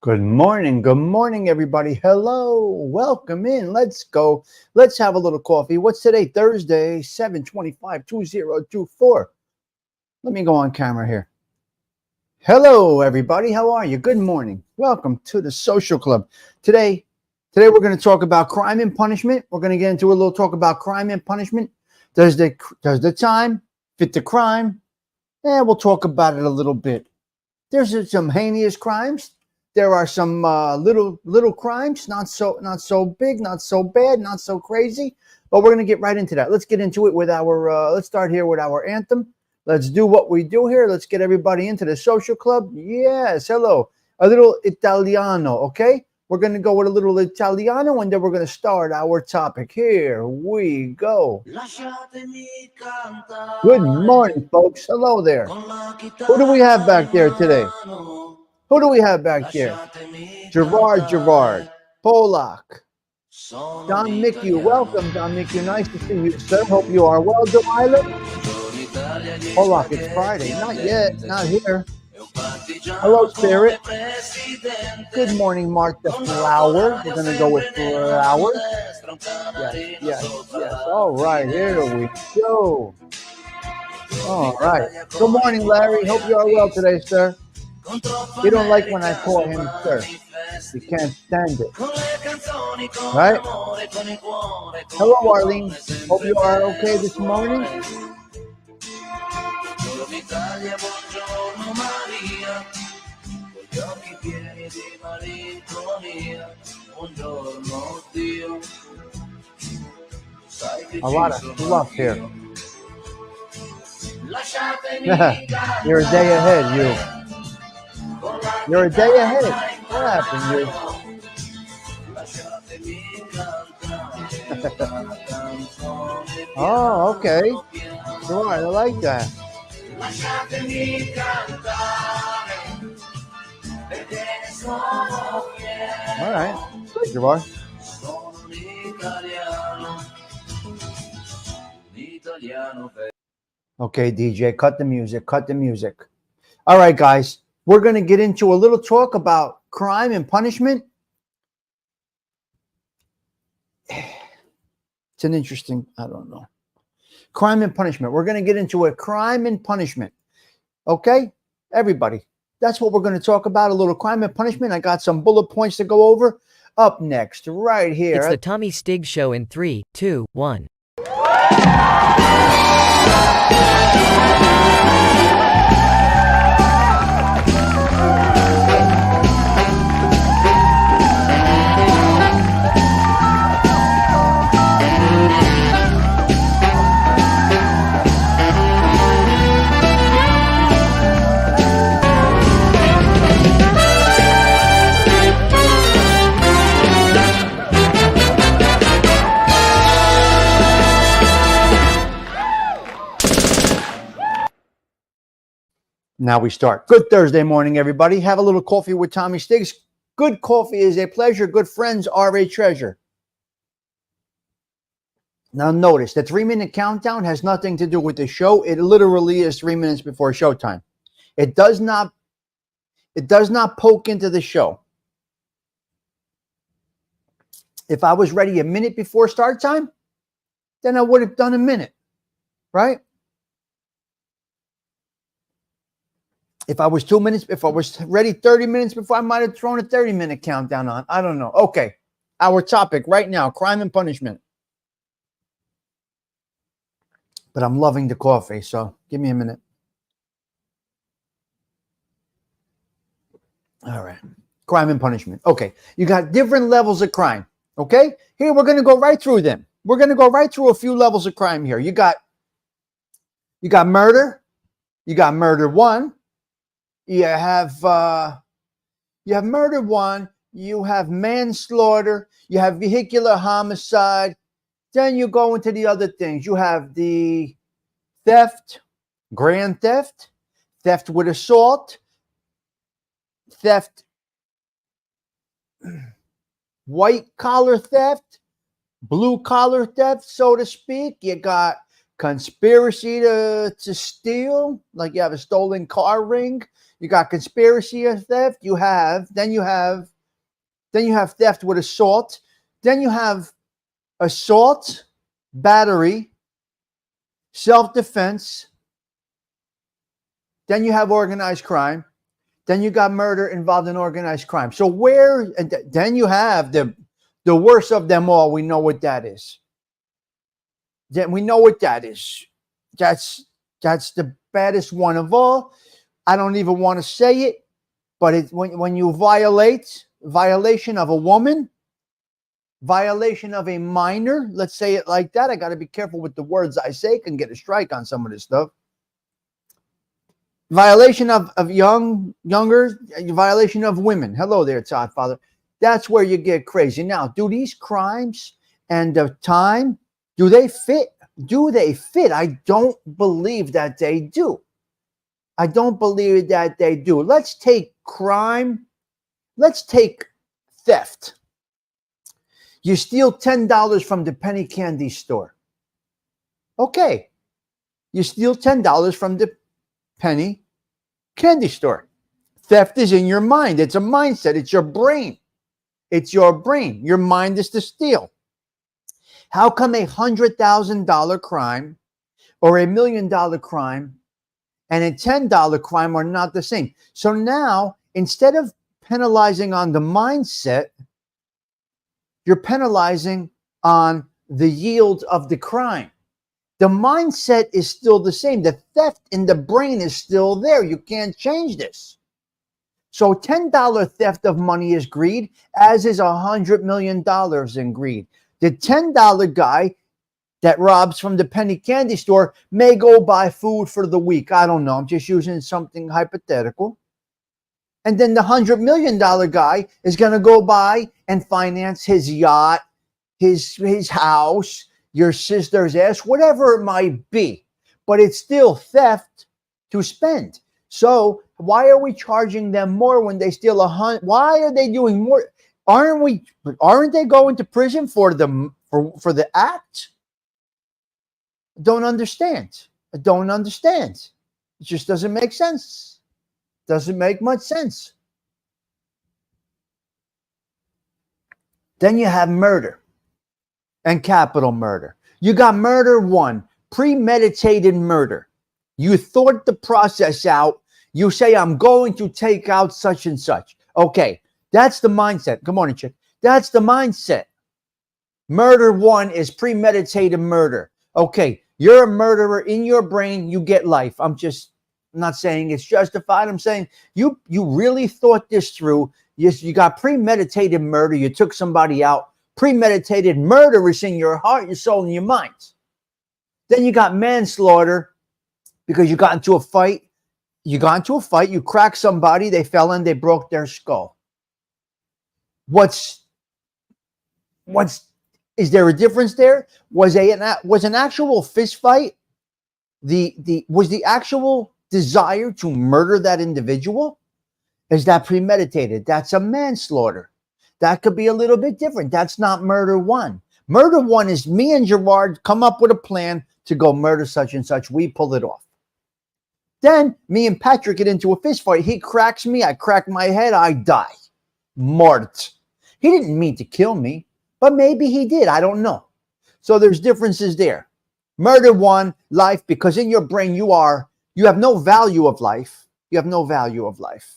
Good morning, everybody. Hello, welcome in. Let's go. Let's have a little coffee. What's today? Thursday, 7/25/2024. Let me go on camera here. Hello, everybody. How are you? Good morning. Welcome to the Social Club. Today we're going to talk about crime and punishment. We're going to get into a little talk about crime and punishment. Does the time fit the crime? We'll talk about it a little bit. There's some heinous crimes. There are some little crimes, not so big, not so bad, not so crazy. But we're gonna get right into that. Let's get into it with our. Let's start here with our anthem. Let's do what we do here. Let's get everybody into the Social Club. Yes, hello. A little Italiano, okay? We're gonna go with a little Italiano, and then we're gonna start our topic. Here we go. Good morning, folks. Hello there. Who do we have back there today? Who do we have back there? Gerard, Polak, Don Mickey. Welcome, Don Mickey. Nice to see you, sir. Hope you are well, Delilah. Polak, it's Friday. Not yet. Not here. Hello, Spirit. Good morning, Martha Flower. We're going to go with Flower. Yes. All right, here we go. All right. Good morning, Larry. Hope you are well today, sir. You don't like when I call him sir. You can't stand it. Right? Hello, Arlene. Hope you are okay this morning. A lot of fluff here. You're a day ahead, you. You're a day ahead. What happened, you? Oh, okay. Sure, I like that. All right. Good, Gerard. Okay, DJ, cut the music. All right, guys. We're going to get into a little talk about crime and punishment. It's an interesting, I don't know. Crime and punishment. We're going to get into a crime and punishment. Okay? Everybody. That's what we're going to talk about, a little crime and punishment. I got some bullet points to go over. Up next, right here. It's the Tommy Stigs Show in 3, 2, 1. Now we start. Good Thursday morning, everybody. Have a little coffee with Tommy Stigs. Good coffee is a pleasure. Good friends are a treasure. Now notice the 3-minute countdown has nothing to do with the show. It literally is 3 minutes before showtime. It does not poke into the show. If I was ready a minute before start time, then I would have done a minute, right? If I was ready 30 minutes before, I might have thrown a 30-minute countdown on. I don't know. Okay. Our topic right now, crime and punishment. But I'm loving the coffee, so give me a minute. All right. Crime and punishment. Okay. You got different levels of crime. Okay? Here, we're going to go right through them. We're going to go right through a few levels of crime here. You got murder. You got murder 1. You have murder 1, you have manslaughter, you have vehicular homicide. Then you go into the other things. You have the theft, grand theft, theft with assault, theft, white collar theft, blue collar theft, so to speak. You got conspiracy to steal, like you have a stolen car ring. You got conspiracy of theft. Then you have theft with assault. Then you have assault, battery, self-defense. Then you have organized crime. Then you got murder involved in organized crime. So then you have the worst of them all. We know what that is. Then we know what that is. That's the baddest one of all. I don't even want to say it, but it's when you violation of a woman, violation of a minor, let's say it like that. I got to be careful with the words I say, can get a strike on some of this stuff. Violation of younger, violation of women. Hello there, Todd Father. That's where you get crazy. Now, do these crimes and the time, do they fit? Do they fit? I don't believe that they do. I don't believe that they do. Let's take crime. Let's take theft. You steal $10 from the penny candy store. Okay. You steal $10 from the penny candy store. Theft is in your mind. It's a mindset. It's your brain. It's your brain. Your mind is to steal. How come $100,000 crime or $1 million crime and a $10 crime are not the same? So now, instead of penalizing on the mindset, you're penalizing on the yield of the crime. The mindset is still the same. The theft in the brain is still there. You can't change this. So $10 theft of money is greed, as is $100 million in greed. The $10 guy that robs from the penny candy store may go buy food for the week. I don't know. I'm just using something hypothetical. And then the $100 million guy is going to go buy and finance his yacht, his house, your sister's ass, whatever it might be. But it's still theft to spend. So why are we charging them more when they steal Why are they doing more? Aren't they going to prison for the act? Don't understand. I don't understand. It just doesn't make sense. Doesn't make much sense. Then you have murder and capital murder. You got murder one, premeditated murder. You thought the process out. You say, I'm going to take out such and such. Okay, that's the mindset. Good morning, chick. That's the mindset. Murder one is premeditated murder. Okay, you're a murderer in your brain. You get life. I'm not saying it's justified. I'm saying you really thought this through. You got premeditated murder. You took somebody out. Premeditated murder is in your heart, your soul, and your mind. Then you got manslaughter because you got into a fight. You cracked somebody, they fell and they broke their skull. Is there a difference there? Was an actual fist fight was the actual desire to murder that individual? Is that premeditated? That's a manslaughter. That could be a little bit different. That's not murder one. Murder one is me and Gerard come up with a plan to go murder such and such. We pull it off. Then me and Patrick get into a fist fight. He cracks me. I crack my head. I die. Mort. He didn't mean to kill me, but maybe he did. I don't know. So there's differences there. Murder one, life, because in your brain you have no value of life. You have no value of life.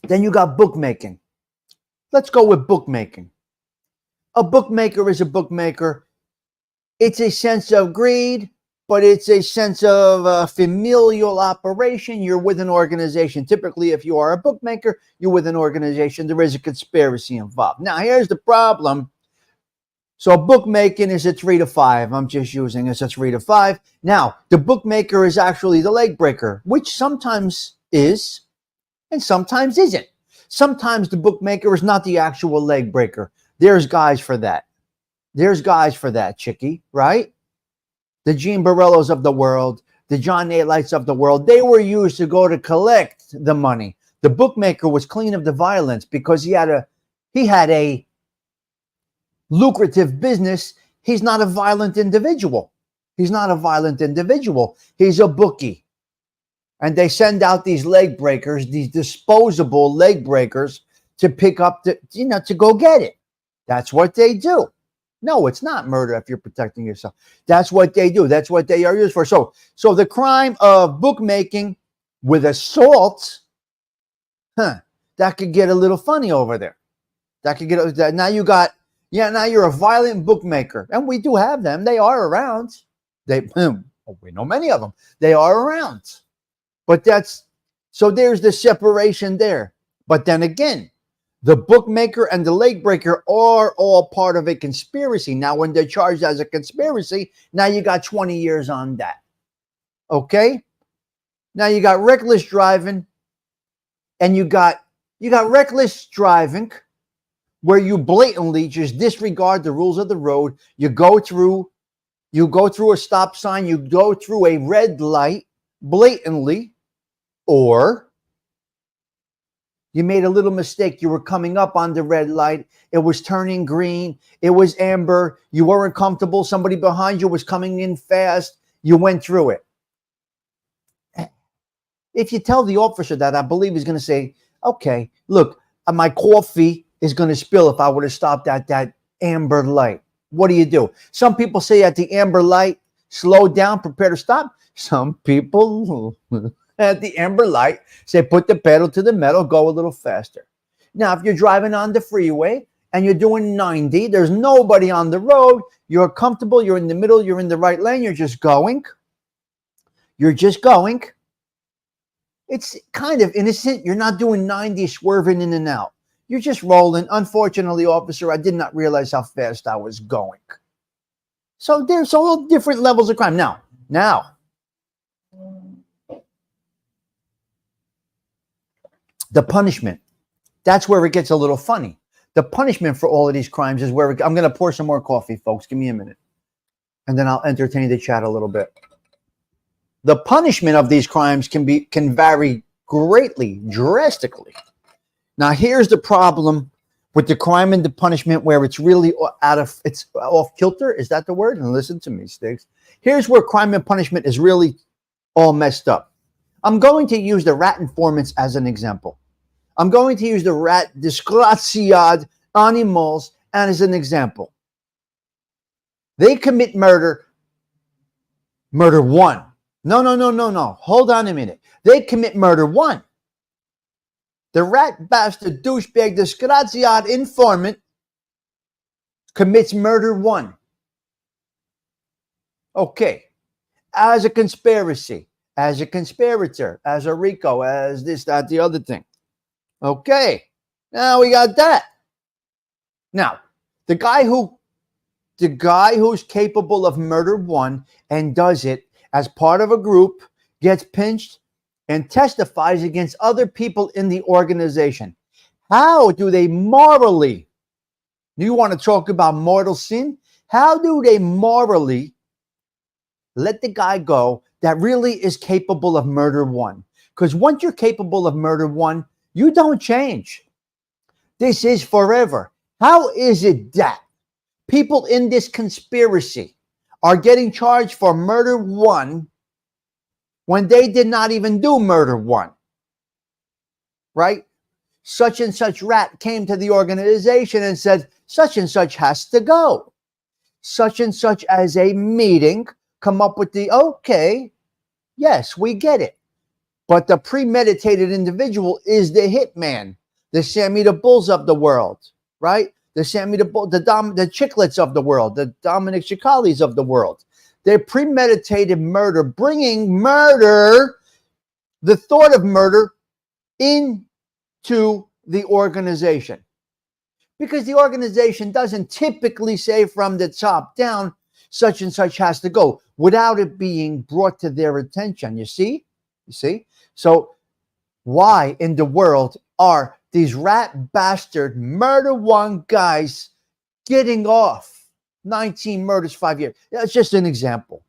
Then you got bookmaking. Let's go with bookmaking. A bookmaker is a bookmaker. It's a sense of greed, but it's a sense of familial operation. You're with an organization. Typically, if you are a bookmaker, you're with an organization. There is a conspiracy involved. Now, here's the problem. So bookmaking is a 3 to 5. I'm just using it as a 3 to 5. Now, the bookmaker is actually the leg breaker, which sometimes is and sometimes isn't. Sometimes the bookmaker is not the actual leg breaker. There's guys for that. There's guys for that, chickie, right? The Gene Barellos of the world, the John A. Lights of the world, they were used to go to collect the money. The bookmaker was clean of the violence because he had a lucrative business, he's not a violent individual. He's not a violent individual. He's a bookie. And they send out these leg breakers, these disposable leg breakers to pick up to go get it. That's what they do. No, it's not murder if you're protecting yourself. That's what they do. That's what they are used for. So the crime of bookmaking with assault, that could get a little funny over there. That could get that. Now you're a violent bookmaker, and we do have them. They are around. We know many of them. They are around. But there's the separation there. But then again, the bookmaker and the leg breaker are all part of a conspiracy. Now, when they're charged as a conspiracy, now you got 20 years on that. Okay? Now you got reckless driving, and you got reckless driving where you blatantly just disregard the rules of the road. You go through a stop sign, you go through a red light blatantly, or you made a little mistake. You were coming up on the red light. It was turning green. It was amber. You weren't comfortable. Somebody behind you was coming in fast. You went through it. If you tell the officer that, I believe he's going to say, okay, look, my coffee is going to spill if I would have stopped at that amber light. What do you do? Some people say at the amber light, slow down, prepare to stop. Some people at the amber light say, put the pedal to the metal, go a little faster. Now, if you're driving on the freeway and you're doing 90, there's nobody on the road, you're comfortable, you're in the middle, you're in the right lane, you're just going. It's kind of innocent. You're not doing 90, swerving in and out. You're just rolling. Unfortunately, officer, I did not realize how fast I was going. So there's all different levels of crime. Now, the punishment, that's where it gets a little funny. The punishment for all of these crimes is where I'm going to pour some more coffee, folks. Give me a minute. And then I'll entertain the chat a little bit. The punishment of these crimes can vary greatly, drastically. Now, here's the problem with the crime and the punishment where it's really it's off kilter. Is that the word? And listen to me, Stigs. Here's where crime and punishment is really all messed up. I'm going to use the rat informants as an example. I'm going to use the rat disgraziad animals as an example. They commit murder one. No. Hold on a minute. They commit murder one. The rat bastard douchebag disgraziad informant commits murder one. Okay. As a conspiracy, as a conspirator, as a RICO, as this, that, the other thing. Okay. Now we got that. Now, the guy who's capable of murder one and does it as part of a group gets pinched and testifies against other people in the organization. How do they morally, you want to talk about mortal sin? How do they morally let the guy go that really is capable of murder one? Because once you're capable of murder one, you don't change. This is forever. How is it that people in this conspiracy are getting charged for murder one when they did not even do murder one? Right? Such and such rat came to the organization and said, such and such has to go. Such and such as a meeting, come up with the, okay, yes, we get it. But the premeditated individual is the hitman, the Sammy the Bulls of the world, right? The Sammy the Bull, the Chicklets of the world, the Dominic Chicalis of the world. They're premeditated murder, bringing murder, the thought of murder, into the organization. Because the organization doesn't typically say from the top down, such and such has to go, without it being brought to their attention. You see? So why in the world are these rat bastard murder one guys getting off 19 murders, 5 years? That's just an example.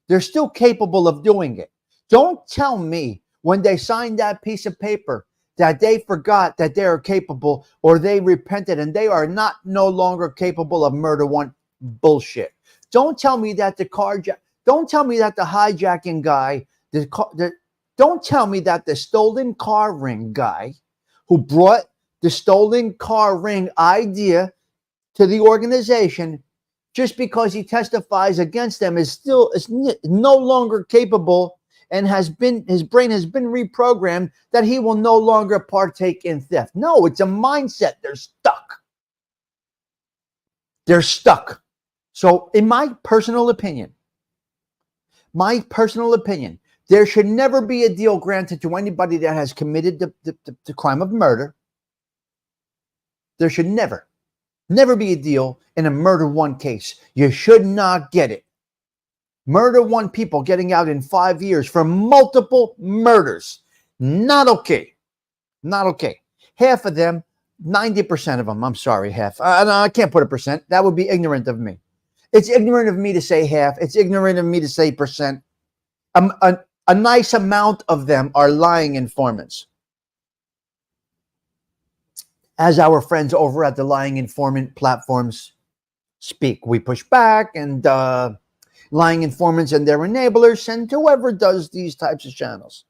They're still capable of doing it. Don't tell me when they signed that piece of paper that they forgot that they are capable, or they repented and they are no longer capable of murder one. Bullshit. Don't tell me that don't tell me that the hijacking guy, don't tell me that the stolen car ring guy who brought the stolen car ring idea to the organization, just because he testifies against them, is no longer capable, and his brain has been reprogrammed that he will no longer partake in theft. No, it's a mindset. They're stuck. They're stuck. So in my personal opinion, there should never be a deal granted to anybody that has committed the crime of murder. There should never be a deal in a murder one case. You should not get it. Murder one people getting out in 5 years for multiple murders. Not okay. Not okay. Half of them, 90% of them, I'm sorry, half. I can't put a percent. That would be ignorant of me. It's ignorant of me to say half. It's ignorant of me to say percent. A nice amount of them are lying informants. As our friends over at the lying informant platforms speak, we push back, and lying informants and their enablers and whoever does these types of channels,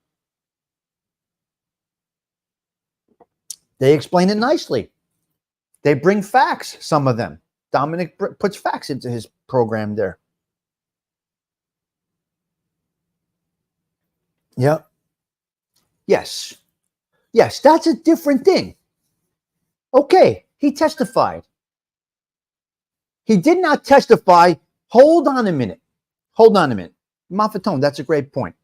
they explain it nicely. They bring facts, some of them. Dominic puts facts into his program there. Yeah. Yes, that's a different thing. Okay, he testified. He did not testify. Hold on a minute. Mafatone, that's a great point.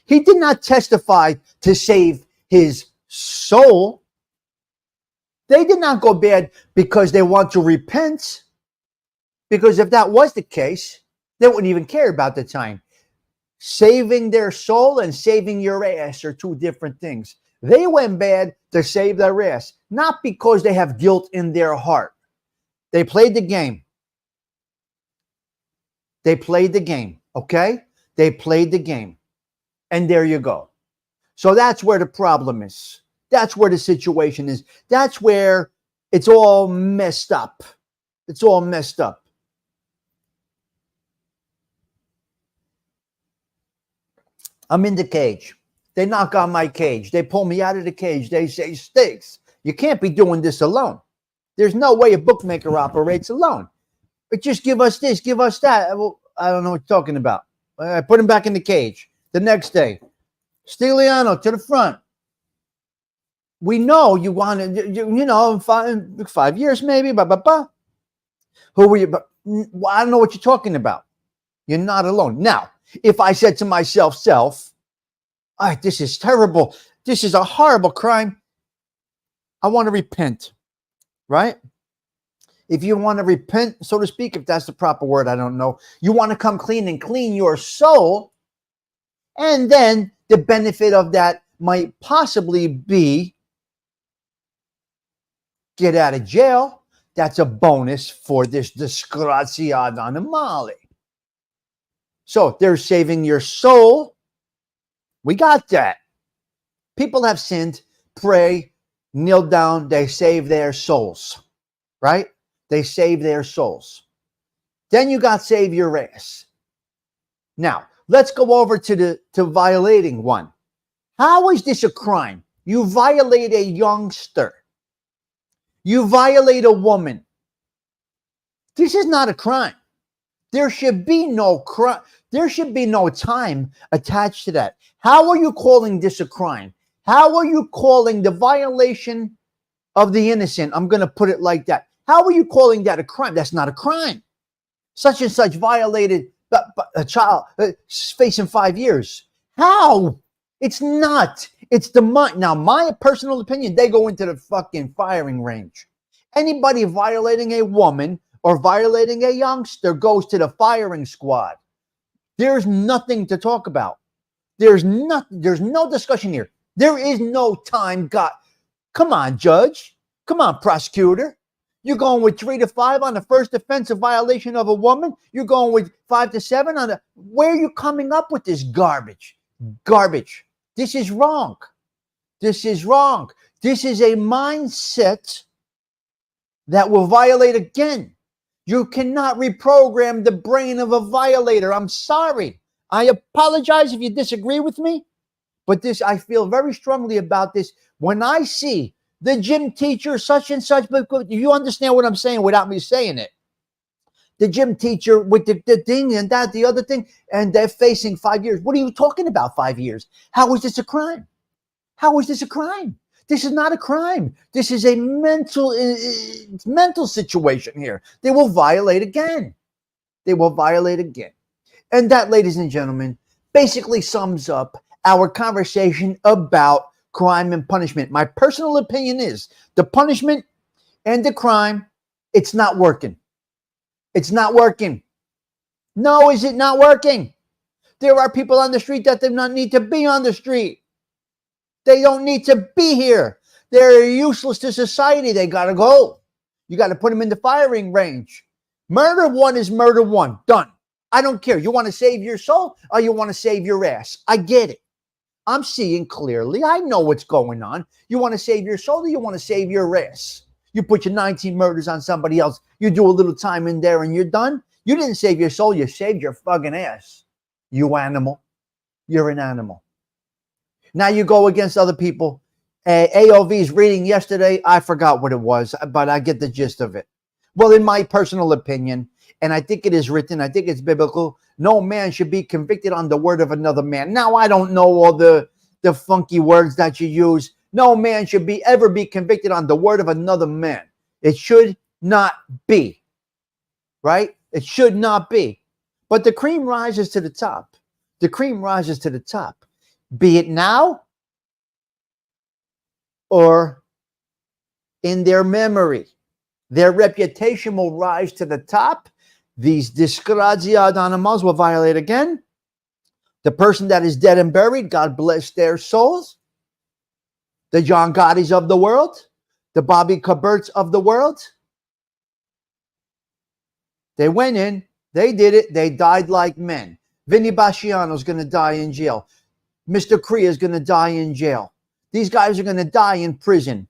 He did not testify to save his soul. They did not go bad because they want to repent. Because if that was the case, they wouldn't even care about the time. Saving their soul and saving your ass are two different things. They went bad to save their ass, not because they have guilt in their heart. They played the game. Okay? They played the game. And there you go. So that's where the problem is. That's where the situation is. That's where it's all messed up. I'm in the cage. They knock on my cage. They pull me out of the cage. They say, Stigs, you can't be doing this alone. There's no way a bookmaker operates alone. But just give us this, give us that. Well, I don't know what you're talking about. I put him back in the cage. The next day, Stigliano to the front. We know you want to, 5 years maybe, Who were you? I don't know what you're talking about. You're not alone. Now, if I said to myself, this is terrible. This is a horrible crime. I want to repent, right? If you want to repent, so to speak, if that's the proper word, I don't know. You want to come clean and clean your soul. And then the benefit of that might possibly be get out of jail. That's a bonus for this disgraziato animale. So they're saving your soul. We got that. People have sinned, pray, kneel down, they save their souls, right? They save their souls. Then you got save your ass. Now, let's go over to violating one. How is this a crime? You violate a youngster. You violate a woman. This is not a crime. There should be no crime. There should be no time attached to that. How are you calling this a crime? How are you calling the violation of the innocent? I'm going to put it like that. How are you calling that a crime? That's not a crime. Such and such violated a child facing 5 years. How? It's not. It's the mind. Now, my personal opinion, they go into the fucking firing range. Anybody violating a woman or violating a youngster goes to the firing squad. There's nothing to talk about. There's no discussion here. There is no time Come on, judge. Come on, prosecutor. You're going with 3 to 5 on the first offensive violation of a woman. You're going with 5 to 7 on where are you coming up with this garbage? Garbage. This is wrong. This This is a mindset that will violate again. You cannot reprogram the brain of a violator. I'm sorry. I apologize if you disagree with me, but I feel very strongly about this. When I see the gym teacher, such and such, but you understand what I'm saying without me saying it. The gym teacher with the thing and that, the other thing, and they're facing 5 years. What are you talking about 5 years? How is this a crime? How is this a crime? This is not a crime. This is a mental situation here. They will violate again. They will violate again. And that, ladies and gentlemen, basically sums up our conversation about crime and punishment. My personal opinion is the punishment and the crime, it's not working. It's not working. No, is it not working? There are people on the street that do not need to be on the street. They don't need to be here. They're useless to society. They got to go. You got to put them in the firing range. Murder one is murder one. Done. I don't care. You want to save your soul or you want to save your ass? I get it. I'm seeing clearly. I know what's going on. You want to save your soul or you want to save your ass? You put your 19 murders on somebody else. You do a little time in there and you're done. You didn't save your soul. You saved your fucking ass. You animal. You're an animal. Now you go against other people. AOV's reading yesterday. I forgot what it was, but I get the gist of it. Well, in my personal opinion, and I think it is written, I think it's biblical, no man should be convicted on the word of another man. Now, I don't know all the funky words that you use. No man should ever be convicted on the word of another man. It should not be. Right? It should not be. But the cream rises to the top. The cream rises to the top. Be it now or in their memory. Their reputation will rise to the top. These disgraziad animals will violate again. The person that is dead and buried, God bless their souls. The John Gottis of the world, the Bobby Caberts of the world. They went in, they did it, they died like men. Vinny Basciano's going to die in jail. Mr. Crea is going to die in jail. These guys are going to die in prison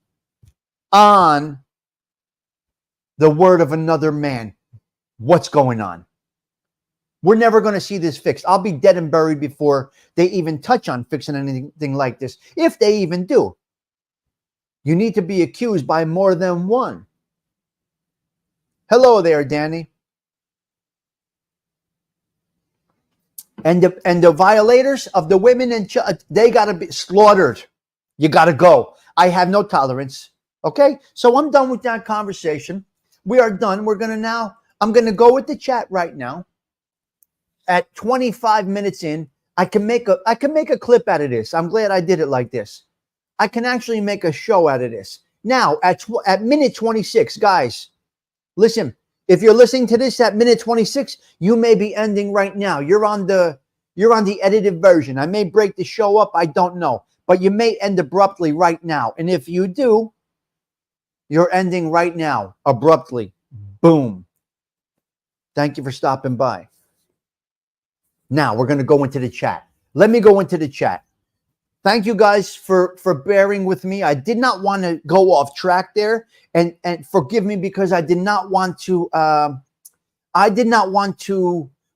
on the word of another man. What's going on? We're never going to see this fixed. I'll be dead and buried before they even touch on fixing anything like this, if they even do. You need to be accused by more than one. Hello there, Danny. And the violators of the women and they got to be slaughtered. You got to go. I have no tolerance. Okay? So I'm done with that conversation. We are done. I'm going to go with the chat right now. At 25 minutes in, I can make a clip out of this. I'm glad I did it like this. I can actually make a show out of this. Now, at minute 26, guys, listen, if you're listening to this at minute 26, you may be ending right now. You're on the edited version. I may break the show up. I don't know. But you may end abruptly right now. And if you do, you're ending right now, abruptly. Boom. Thank you for stopping by. Now, we're going to go into the chat. Let me go into the chat. Thank you guys for bearing with me. I did not want to go off track there, and forgive me because I did not want to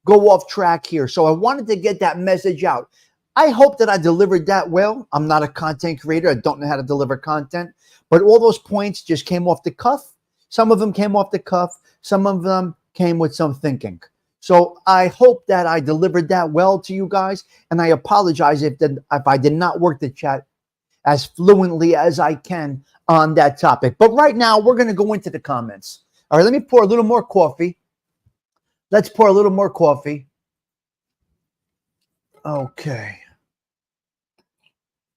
go off track here. So I wanted to get that message out. I hope that I delivered that well. I'm not a content creator. I don't know how to deliver content, but all those points just came off the cuff. Some of them came off the cuff. Some of them came with some thinking. So I hope that I delivered that well to you guys, and I apologize if I did not work the chat as fluently as I can on that topic. But right now, we're going to go into the comments. All right, let me pour a little more coffee. Let's pour a little more coffee. Okay.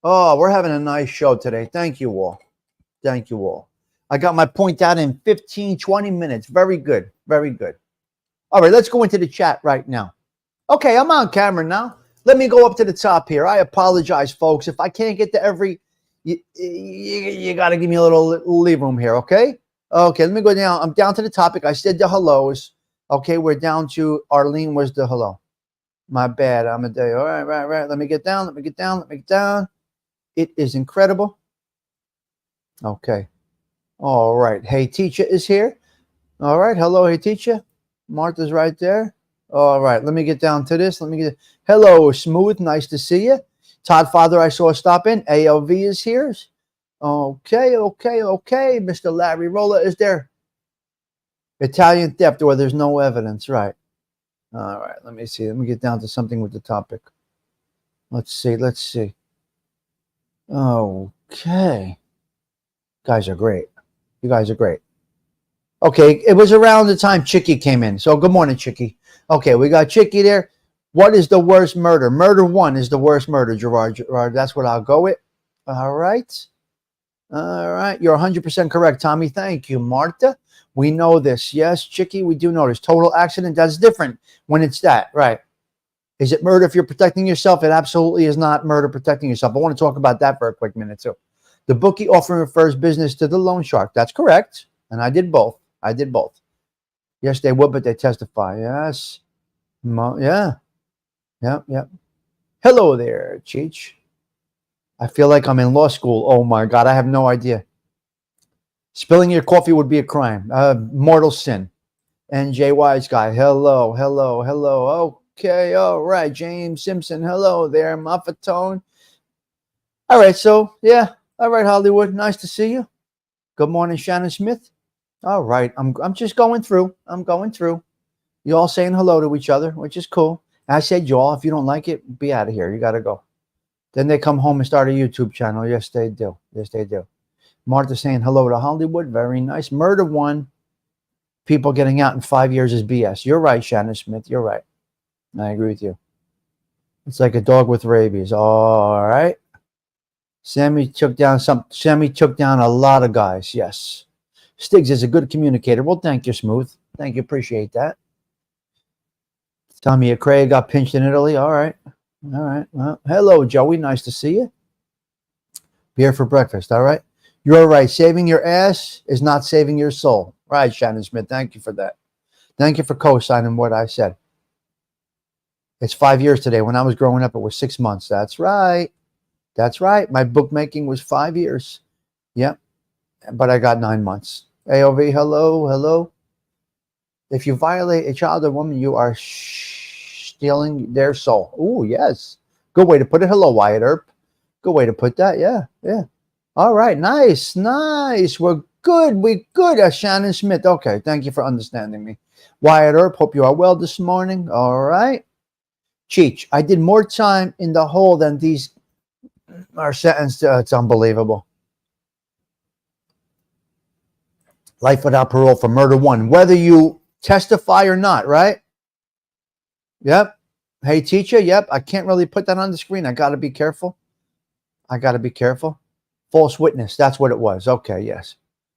Oh, we're having a nice show today. Thank you all. Thank you all. I got my point out in 15, 20 minutes. Very good. Very good. All right, let's go into the chat right now. Okay, I'm on camera now. Let me go up to the top here. I apologize, folks. If I can't get to every, you got to give me a little leave room here, okay? Okay, let me go down. I'm down to the topic. I said the hellos. Okay, we're down to Arlene was the hello. My bad. I'm a day. All right. Let me get down. Let me get down. It is incredible. Okay. All right. Hey, teacher is here. All right. Hello, hey, teacher. Martha's right there. All right. Let me get down to this. Hello, Smooth. Nice to see you. Todd Father, I saw stop in. ALV is here. Okay. Mr. Larry Rolla is there. Italian theft, or there's no evidence. Right. All right. Let me see. Let me get down to something with the topic. Let's see. Okay. Guys are great. You guys are great. Okay, it was around the time Chicky came in. So good morning, Chicky. Okay, we got Chicky there. What is the worst murder? Murder 1 is the worst murder, Gerard. That's what I'll go with. All right. You're 100% correct, Tommy. Thank you, Martha. We know this. Yes, Chicky, we do know this. Total accident, that's different when it's that. Right. Is it murder if you're protecting yourself? It absolutely is not murder protecting yourself. I want to talk about that for a quick minute, too. The bookie often refers business to the loan shark. That's correct. And I did both. Yes, they would, but they testify. Yes. Yeah. Hello there, Cheech. I feel like I'm in law school. Oh, my God. I have no idea. Spilling your coffee would be a crime. Mortal sin. NJ Wise Guy. Hello. Okay. All right. James Simpson. Hello there. Muffatone. All right. So, yeah. All right, Hollywood. Nice to see you. Good morning, Shannon Smith. All right. I'm just going through. You all saying hello to each other, which is cool. I said y'all. If you don't like it, be out of here. You got to go. Then they come home and start a YouTube channel. Yes, they do. Martha saying hello to Hollywood. Very nice. Murder 1. People getting out in 5 years is BS. You're right, Shannon Smith. You're right. I agree with you. It's like a dog with rabies. All right. Sammy took down a lot of guys. Yes. Stigs is a good communicator. Well, thank you, Smooth. Thank you. Appreciate that. Tommy Craig got pinched in Italy. All right. Well, hello, Joey. Nice to see you. Beer for breakfast. All right. You're right. Saving your ass is not saving your soul. Right, Shannon Smith. Thank you for that. Thank you for co-signing what I said. It's 5 years today. When I was growing up, it was 6 months. That's right. My bookmaking was 5 years. Yep. But I got 9 months. AOV, hello. If you violate a child or woman, you are stealing their soul. Oh, yes. Good way to put it. Hello, Wyatt Earp. Good way to put that. Yeah. All right. Nice. We're good. Shannon Smith. Okay. Thank you for understanding me. Wyatt Earp, hope you are well this morning. All right. Cheech, I did more time in the hole than these are sentenced. It's unbelievable. Life without parole for murder 1. Whether you testify or not, right? Yep. Hey, teacher. Yep. I can't really put that on the screen. I got to be careful. False witness. That's what it was. Okay. Yes.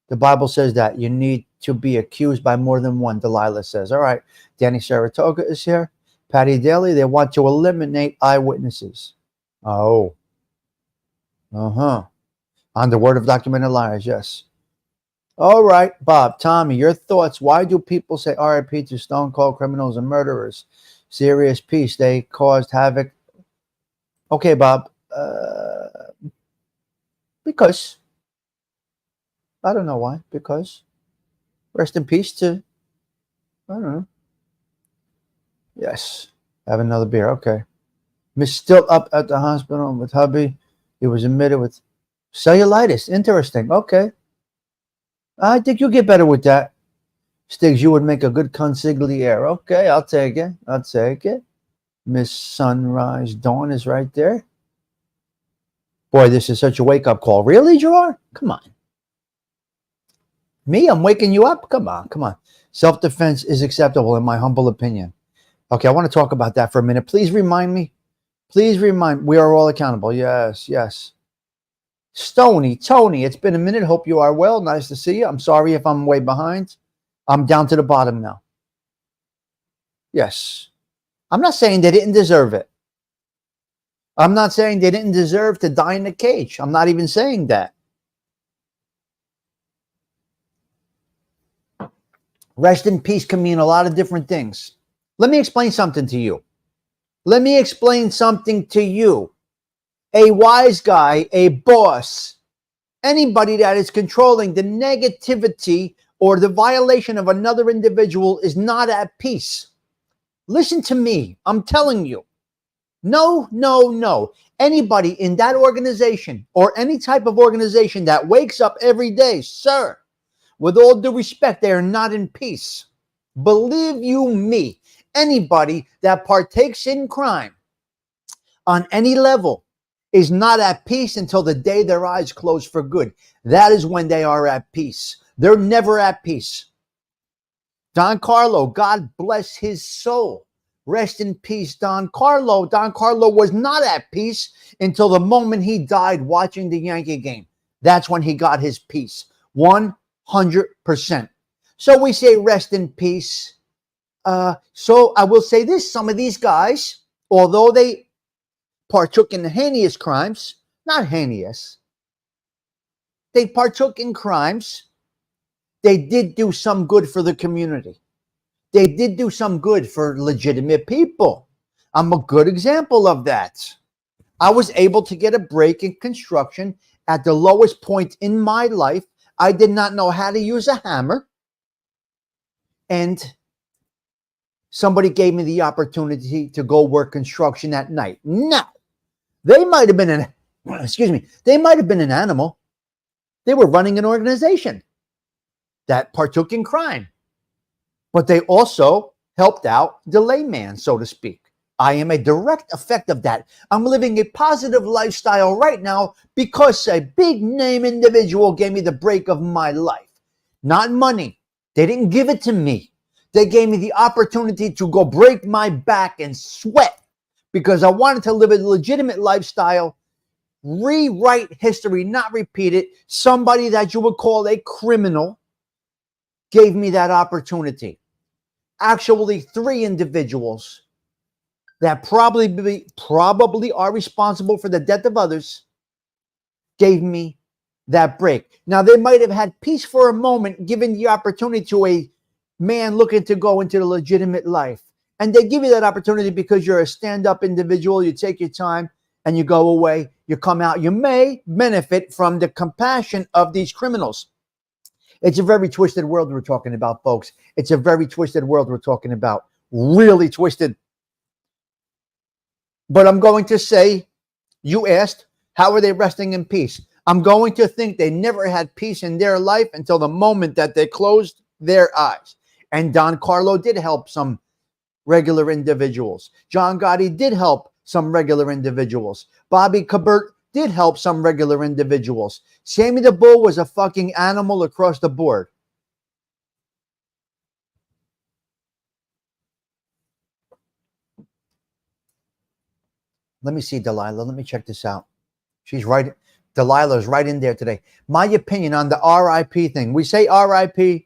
The Bible says that you need to be accused by more than one. Delilah says. All right. Danny Saratoga is here. Patty Daly. They want to eliminate eyewitnesses. Oh. On the word of documented liars. Yes. All right, Bob, Tommy, your thoughts. Why do people say RIP to stone cold criminals and murderers? Serious peace. They caused havoc. Okay, Bob. Because. I don't know why. Because. Rest in peace to. I don't know. Yes. Have another beer. Okay. Miss still up at the hospital with hubby. He was admitted with cellulitis. Interesting. Okay. I think you'll get better with that. Stigs, you would make a good consigliere. Okay, I'll take it. Miss Sunrise Dawn is right there. Boy, this is such a wake-up call. Really, Gerard? Come on. Me? I'm waking you up? Come on. Self-defense is acceptable in my humble opinion. Okay, I want to talk about that for a minute. Please remind me. We are all accountable. Yes. Tony, it's been a minute. Hope you are well. Nice to see you. I'm sorry if I'm way behind. I'm down to the bottom now. Yes. I'm not saying they didn't deserve it. I'm not saying they didn't deserve to die in the cage. I'm not even saying that. Rest in peace can mean a lot of different things. Let me explain something to you. A wise guy, a boss, Anybody that is controlling the negativity or the violation of another individual is not at peace. Listen to me. I'm telling you. No, no, no. Anybody in that organization or any type of organization that wakes up every day, sir, with all due respect, they are not in peace. Believe you me, anybody that partakes in crime on any level is not at peace until the day their eyes close for good. That is when they are at peace. They're never at peace. Don Carlo, God bless his soul. Rest in peace, Don Carlo. Don Carlo was not at peace until the moment he died watching the Yankee game. That's when he got his peace. 100%. So we say rest in peace. So I will say this, some of these guys, although they partook in heinous crimes, not heinous, they partook in crimes, they did do some good for the community. They did do some good for legitimate people. I'm a good example of that. I was able to get a break in construction at the lowest point in my life. I did not know how to use a hammer. And somebody gave me the opportunity to go work construction at night. Now, they might have been they might have been an animal. They were running an organization that partook in crime. But they also helped out the layman, so to speak. I am a direct effect of that. I'm living a positive lifestyle right now because a big name individual gave me the break of my life. Not money. They didn't give it to me. They gave me the opportunity to go break my back and sweat because I wanted to live a legitimate lifestyle, rewrite history, not repeat it. Somebody that you would call a criminal gave me that opportunity. Actually, 3 individuals that probably are responsible for the death of others gave me that break. Now, they might have had peace for a moment, given the opportunity to a man looking to go into the legitimate life. And they give you that opportunity because you're a stand-up individual. You take your time and you go away. You come out. You may benefit from the compassion of these criminals. It's a very twisted world we're talking about, folks. It's a very twisted world we're talking about. Really twisted. But I'm going to say, you asked, how are they resting in peace? I'm going to think they never had peace in their life until the moment that they closed their eyes. And Don Carlo did help some regular individuals. John Gotti did help some regular individuals. Bobby Cabert did help some regular individuals. Sammy the Bull was a fucking animal across the board. Let me see, Delilah. Let me check this out. She's right. Delilah's right in there today. My opinion on the RIP thing. We say RIP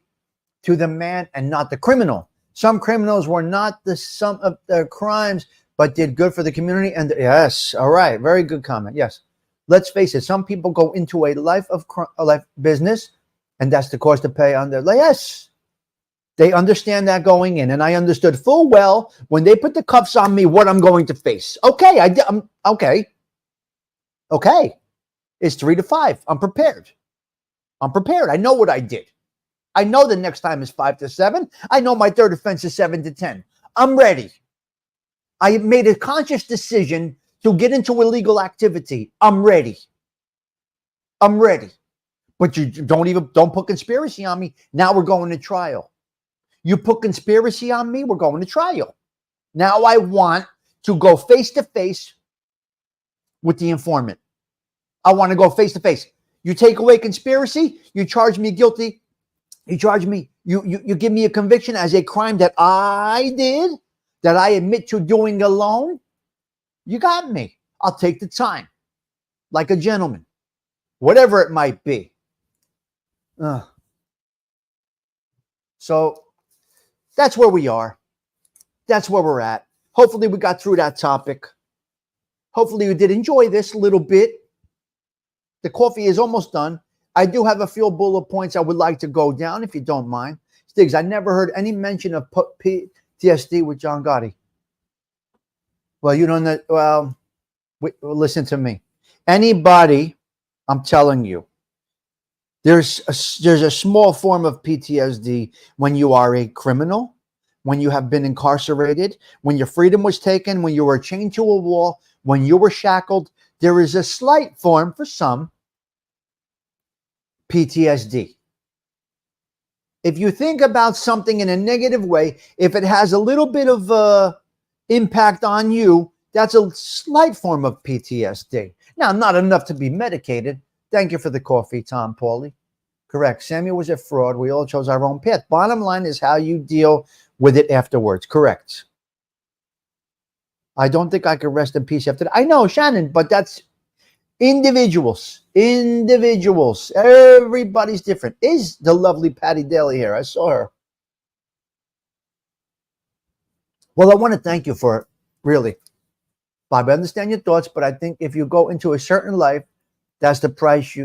to the man and not the criminal. Some criminals were not the sum of their crimes, but did good for the community. And yes, all right. Very good comment. Yes. Let's face it, some people go into a life business, and that's the cost to pay on their life. Yes, they understand that going in, and I understood full well when they put the cuffs on me what I'm going to face. Okay, I'm okay. Okay, it's 3 to 5. I'm prepared. I know what I did. I know the next time is 5 to 7. I know my third offense is 7 to 10. I'm ready. I made a conscious decision to get into illegal activity. I'm ready. But you don't put conspiracy on me. Now we're going to trial. You put conspiracy on me, we're going to trial. Now I want to go face to face with the informant. I want to go face to face. You take away conspiracy, you charge me guilty. You charge me, you give me a conviction as a crime that I did, that I admit to doing alone. You got me. I'll take the time, like a gentleman, whatever it might be. So that's where we are. That's where we're at. Hopefully we got through that topic. Hopefully you did enjoy this little bit. The coffee is almost done. I do have a few bullet points I would like to go down, if you don't mind. Stigs, I never heard any mention of PTSD with John Gotti. Well, you don't know. Well, listen to me. Anybody, I'm telling you, There's a small form of PTSD when you are a criminal, when you have been incarcerated, when your freedom was taken, when you were chained to a wall, when you were shackled. There is a slight form for some PTSD. If you think about something in a negative way, if it has a little bit of impact on you, that's a slight form of PTSD. Now, not enough to be medicated. Thank you for the coffee, Tom Pauly. Correct. Samuel was a fraud. We all chose our own path. Bottom line is how you deal with it afterwards. Correct. I don't think I could rest in peace after that. I know, Shannon, but that's individuals. Individuals. Everybody's different. Is the lovely Patty Daly here? I saw her. Well, I want to thank you for it, really. Bob, I understand your thoughts, but I think if you go into a certain life, that's the price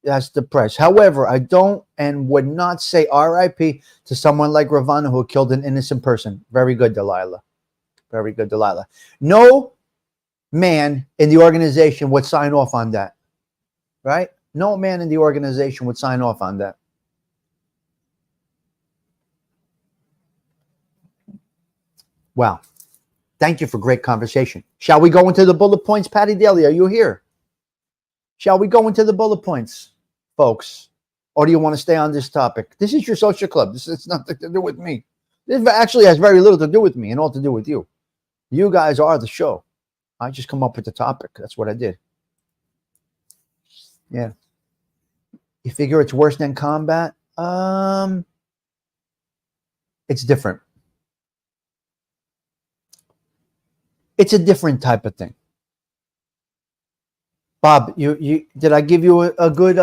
that's the price. However, I don't and would not say RIP to someone like Ravana who killed an innocent person. Very good, Delilah. Very good, Delilah. No man in the organization would sign off on that. Right? No man in the organization would sign off on that. Wow. Thank you for great conversation. Shall we go into the bullet points? Patty Daly, are you here? Shall we go into the bullet points, folks? Or do you want to stay on this topic? This is your social club. This has nothing to do with me. This actually has very little to do with me and all to do with you. You guys are the show. I just come up with the topic. That's what I did. Yeah. You figure it's worse than combat? It's different. It's a different type of thing. Bob, you did I give you a good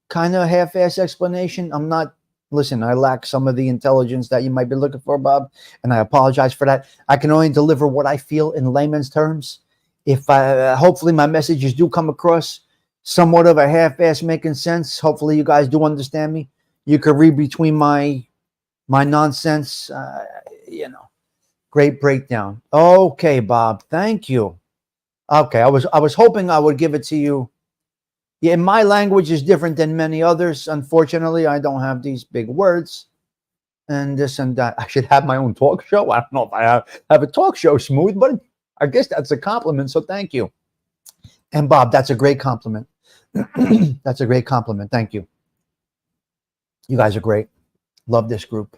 kind of half-ass explanation? I'm not. Listen, I lack some of the intelligence that you might be looking for, Bob, and I apologize for that. I can only deliver what I feel in layman's terms. If hopefully my messages do come across somewhat of a half-ass making sense. Hopefully you guys do understand me. You could read between my nonsense. Great breakdown. Okay, Bob. Thank you. Okay, I was hoping I would give it to you. Yeah, my language is different than many others. Unfortunately, I don't have these big words and this and that. I should have my own talk show. I don't know if I have a talk show, Smooth, but I guess that's a compliment, so thank you. And Bob, that's a great compliment. That's a great compliment. Thank you. You guys are great. Love this group.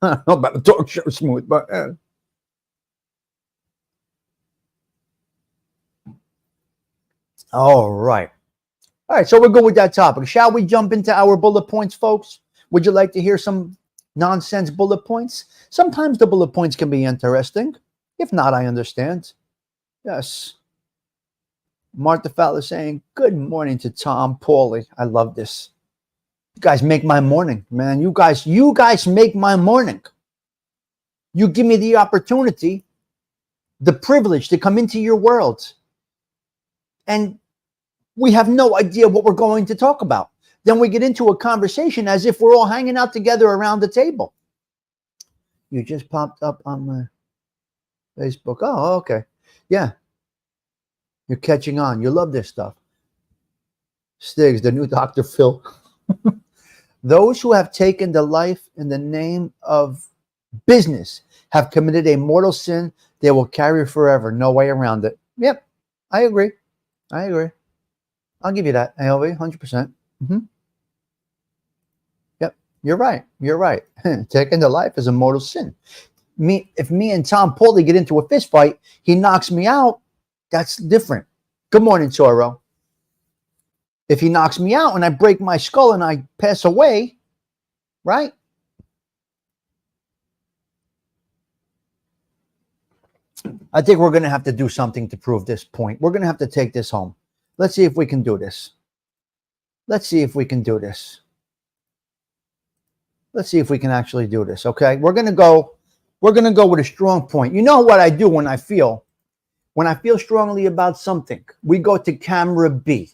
I don't know about the talk show, Smooth, but... All right. All right, so we'll go with that topic. Shall we jump into our bullet points, folks? Would you like to hear some nonsense bullet points? Sometimes the bullet points can be interesting. If not, I understand. Yes. Martha Fowler saying, good morning to Tom Pauly. I love this. You guys make my morning, man. You guys make my morning. You give me the opportunity, the privilege to come into your world. And we have no idea what we're going to talk about. Then we get into a conversation as if we're all hanging out together around the table. You just popped up on my Facebook. Oh, okay. Yeah. You're catching on. You love this stuff. Stigs, the new Dr. Phil. Those who have taken the life in the name of business have committed a mortal sin they will carry forever. No way around it. Yep. I agree. I'll give you that, ALV, 100%. Mm-hmm. Yep, you're right. Taking the life is a mortal sin. If me and Tom Pauly get into a fist fight, he knocks me out, that's different. Good morning, Toro. If he knocks me out and I break my skull and I pass away, right? I think we're going to have to do something to prove this point. We're going to have to take this home. Let's see if we can do this. Let's see if we can actually do this, okay? We're going to go with a strong point. You know what I do when I feel strongly about something? We go to camera B.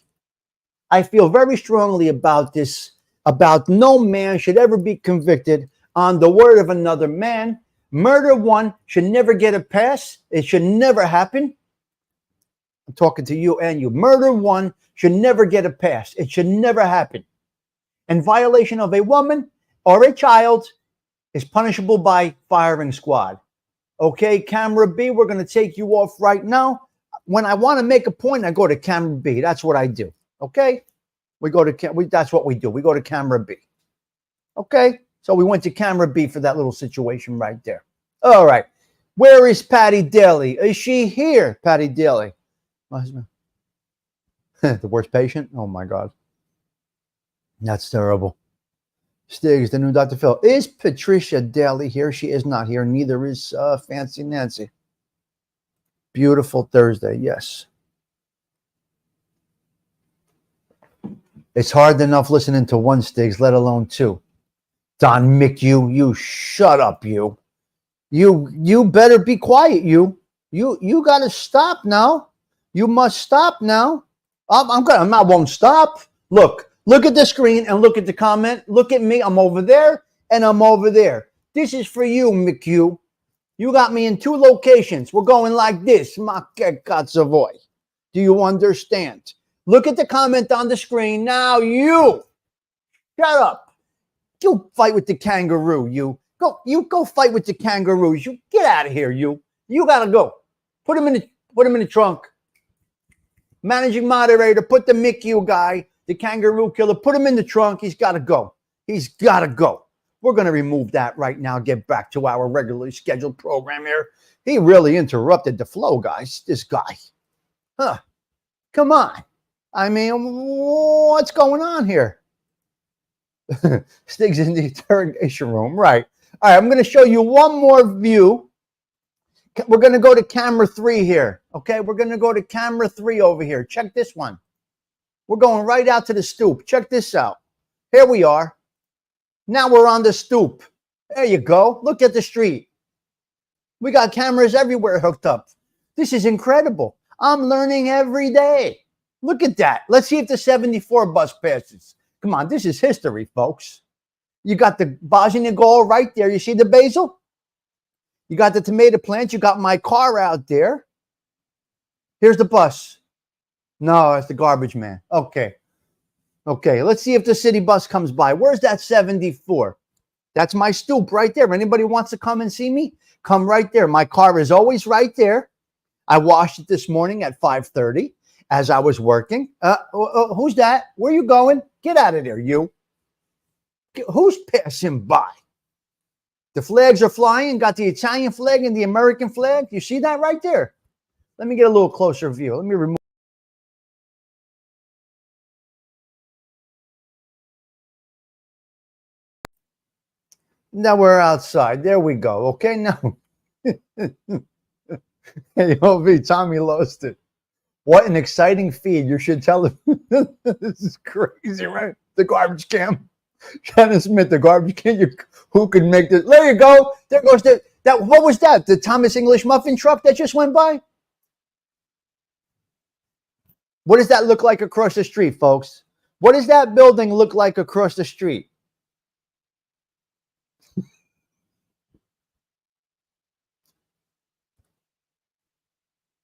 I feel very strongly about this, about no man should ever be convicted on the word of another man. Murder one should never get a pass. It should never happen. I'm talking to you and you. Murder one should never get a pass. It should never happen. And violation of a woman or a child is punishable by firing squad. Okay, camera B, we're going to take you off right now. When I want to make a point, I go to camera B. That's what I do. Okay, that's what we do. We go to camera B. Okay, so we went to camera B for that little situation right there. All right, where is Patty Daly? Is she here, Patty Daly? My husband. The worst patient? Oh my God. That's terrible. Stigs, the new Dr. Phil. Is Patricia Daly here? She is not here. Neither is Fancy Nancy. Beautiful Thursday, yes. It's hard enough listening to one Stigs, let alone two. Don Mick, you shut up, you. You better be quiet, you. You got to stop now. You must stop now. I won't stop. Look at the screen and look at the comment. Look at me. I'm over there and I'm over there. This is for you, McHugh. You got me in two locations. We're going like this. Savoy. Do you understand? Look at the comment on the screen. Now you shut up. You fight with the kangaroo. You go fight with the kangaroos. You get out of here. You gotta go. Put him in the trunk. Managing moderator, put the McHugh guy, the kangaroo killer, put him in the trunk. He's got to go. He's got to go. We're going to remove that right now. Get back to our regularly scheduled program here. He really interrupted the flow, guys. This guy. Huh. Come on. I mean, what's going on here? Stigs in the interrogation room. Right. All right. I'm going to show you one more view. We're going to go to camera 3 here. Okay. We're going to go to camera 3 over here. Check this one. We're going right out to the stoop. Check this out. Here we are. Now we're on the stoop. There you go. Look at the street. We got cameras everywhere hooked up. This is incredible. I'm learning every day. Look at that. Let's see if the 74 bus passes. Come on. This is history, folks. You got the Bosnia right there. You see the basil? You got the tomato plant. You got my car out there. Here's the bus. No, it's the garbage man. Okay. Okay, let's see if the city bus comes by. Where's that 74? That's my stoop right there. Anybody wants to come and see me? Come right there. My car is always right there. I washed it this morning at 5:30 as I was working. Who's that? Where you going? Get out of there, you. Who's passing by? The flags are flying. Got the Italian flag and the American flag. You see that right there? Let me get a little closer view. Let me remove. Now we're outside. There we go. Okay, now. Hey, OV, Tommy lost it. What an exciting feed. You should tell him. This is crazy, right? The garbage can. Shannon Smith, the garbage can. Who could make this? There you go. There goes that. What was that? The Thomas English muffin truck that just went by? What does that look like across the street, folks? What does that building look like across the street?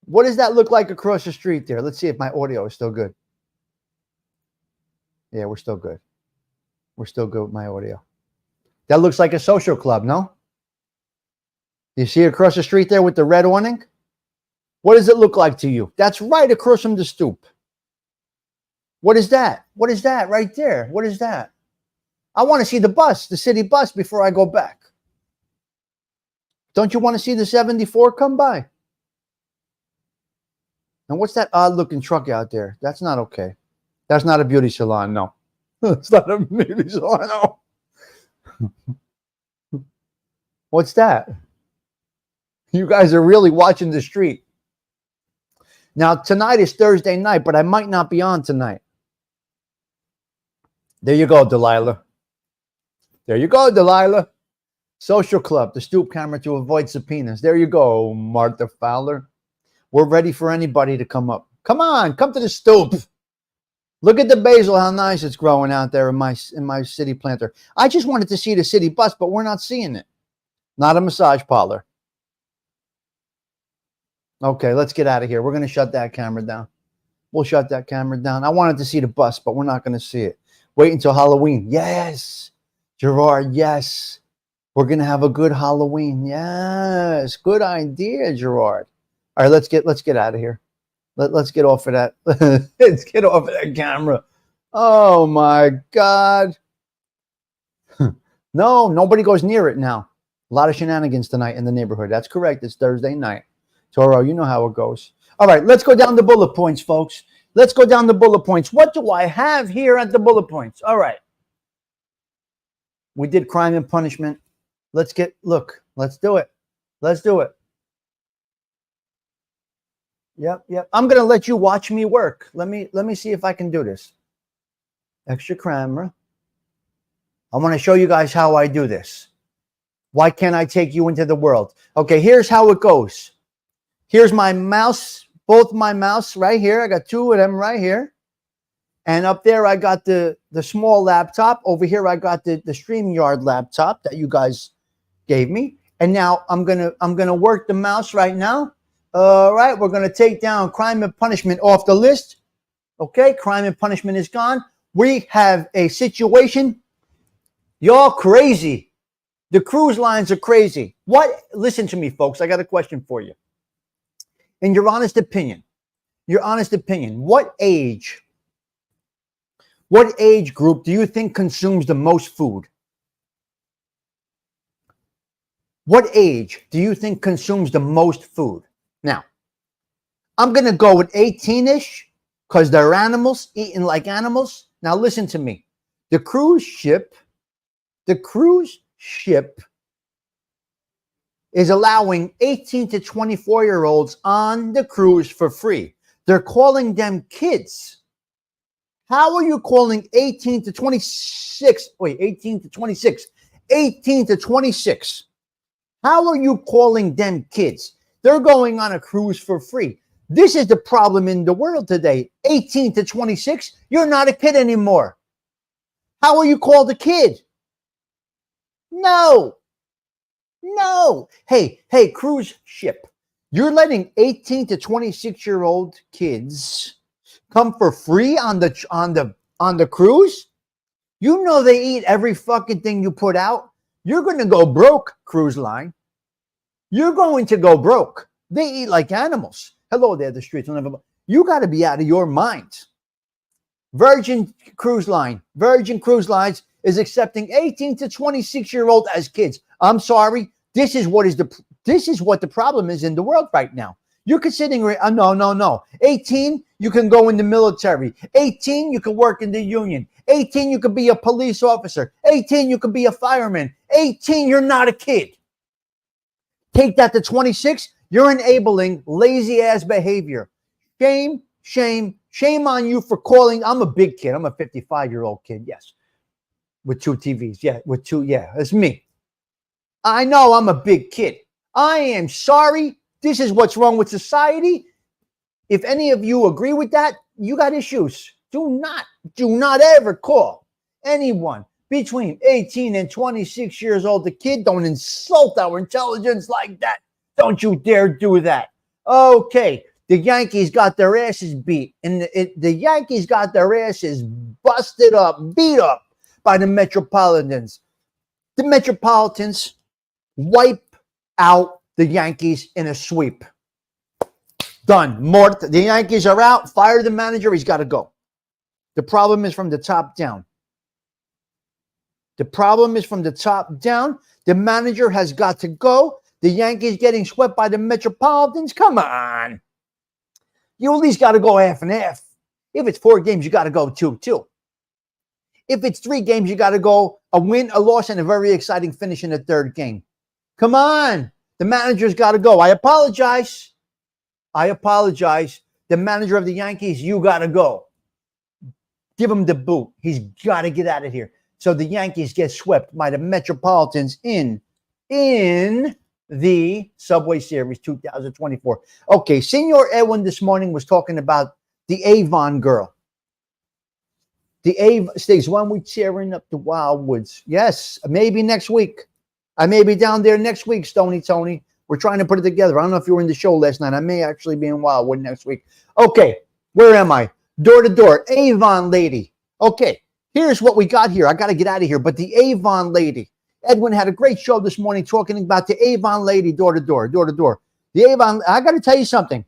What does that look like across the street there? Let's see if my audio is still good. Yeah, we're still good. We're still good with my audio. That looks like a social club, no? You see across the street there with the red awning? What does it look like to you? That's right across from the stoop. What is that? What is that right there? What is that? I want to see the bus, the city bus, before I go back. Don't you want to see the 74 come by? And what's that odd-looking truck out there? That's not okay. That's not a beauty salon, no. It's not a beauty salon, no. What's that? You guys are really watching the street. Now, tonight is Thursday night, but I might not be on tonight. There you go, Delilah. There you go, Delilah. Social club, the stoop camera to avoid subpoenas. There you go, Martha Fowler. We're ready for anybody to come up. Come on, come to the stoop. Look at the basil, how nice it's growing out there in my city planter. I just wanted to see the city bus, but we're not seeing it. Not a massage parlor. Okay, let's get out of here. We're going to shut that camera down. We'll shut that camera down. I wanted to see the bus, but we're not going to see it. Wait until Halloween. Yes. Gerard, yes. We're going to have a good Halloween. Yes. Good idea, Gerard. All right, let's get out of here. Let's get off of that. Let's get off of that camera. Oh my God. No, nobody goes near it now. A lot of shenanigans tonight in the neighborhood. That's correct. It's Thursday night. Toro, you know how it goes. All right, let's go down the bullet points, folks. Let's go down the bullet points. What do I have here at the bullet points? All right. We did crime and punishment. Let's do it. Let's do it. Yep. I'm going to let you watch me work. Let me see if I can do this. Extra camera. I want to show you guys how I do this. Why can't I take you into the world? Okay, here's how it goes. Here's my mouse, both my mouse right here. I got two of them right here. And up there, I got the small laptop. Over here, I got the StreamYard laptop that you guys gave me. And now I'm gonna work the mouse right now. All right, we're gonna take down crime and punishment off the list. Okay, crime and punishment is gone. We have a situation. Y'all crazy. The cruise lines are crazy. What? Listen to me, folks. I got a question for you. In your honest opinion, what age group do you think consumes the most food? What age do you think consumes the most food? Now, I'm going to go with 18-ish because they're animals, eating like animals. Now, listen to me. The cruise ship is allowing 18 to 24-year-olds on the cruise for free. They're calling them kids. How are you calling 18 to 26? Wait, 18 to 26. 18 to 26. How are you calling them kids? They're going on a cruise for free. This is the problem in the world today. 18 to 26, you're not a kid anymore. How are you called a kid? No. Hey, cruise ship. You're letting 18 to 26-year-old kids come for free on the cruise? You know they eat every fucking thing you put out. You're going to go broke, cruise line. You're going to go broke. They eat like animals. Hello there, the streets. You got to be out of your mind. Virgin Cruise Lines is accepting 18 to 26-year-old as kids. I'm sorry. This is what the problem is in the world right now. You're considering no. 18, you can go in the military. 18, you can work in the union. 18, you can be a police officer. 18, you can be a fireman. 18, you're not a kid. Take that to 26, you're enabling lazy ass behavior. Shame on you for calling. I'm a big kid. I'm a 55-year-old kid. Yes. With two TVs. Yeah. It's me. I know I'm a big kid. I am sorry. This is what's wrong with society. If any of you agree with that, you got issues. Do not ever call anyone between 18 and 26 years old a kid. Don't insult our intelligence like that. Don't you dare do that. Okay, the Yankees got their asses beat. And the Yankees got their asses busted up, beat up by the Metropolitans. The Metropolitans wipe out the Yankees in a sweep. Done. The Yankees are out. Fire the manager. He's got to go. The problem is from the top down. The manager has got to go. The Yankees getting swept by the Metropolitans. Come on. You at least got to go half and half. If it's 4 games, you got to go 2-2. If it's 3 games, you got to go a win, a loss, and a very exciting finish in the 3rd game. Come on. The manager's got to go. I apologize. The manager of the Yankees, you got to go. Give him the boot. He's got to get out of here. So the Yankees get swept by the Metropolitans in the Subway Series 2024. Okay, Senor Edwin this morning was talking about the Avon girl. The Avon Stigs, when we tearing up the Wildwoods. Yes, maybe next week. I may be down there next week, Stony Tony. We're trying to put it together. I don't know if you were in the show last night. I may actually be in Wildwood next week. Okay, where am I? Door to door. Avon lady. Okay, here's what we got here. I got to get out of here. But the Avon lady. Edwin had a great show this morning talking about the Avon lady door to door, door to door. The Avon, I got to tell you something.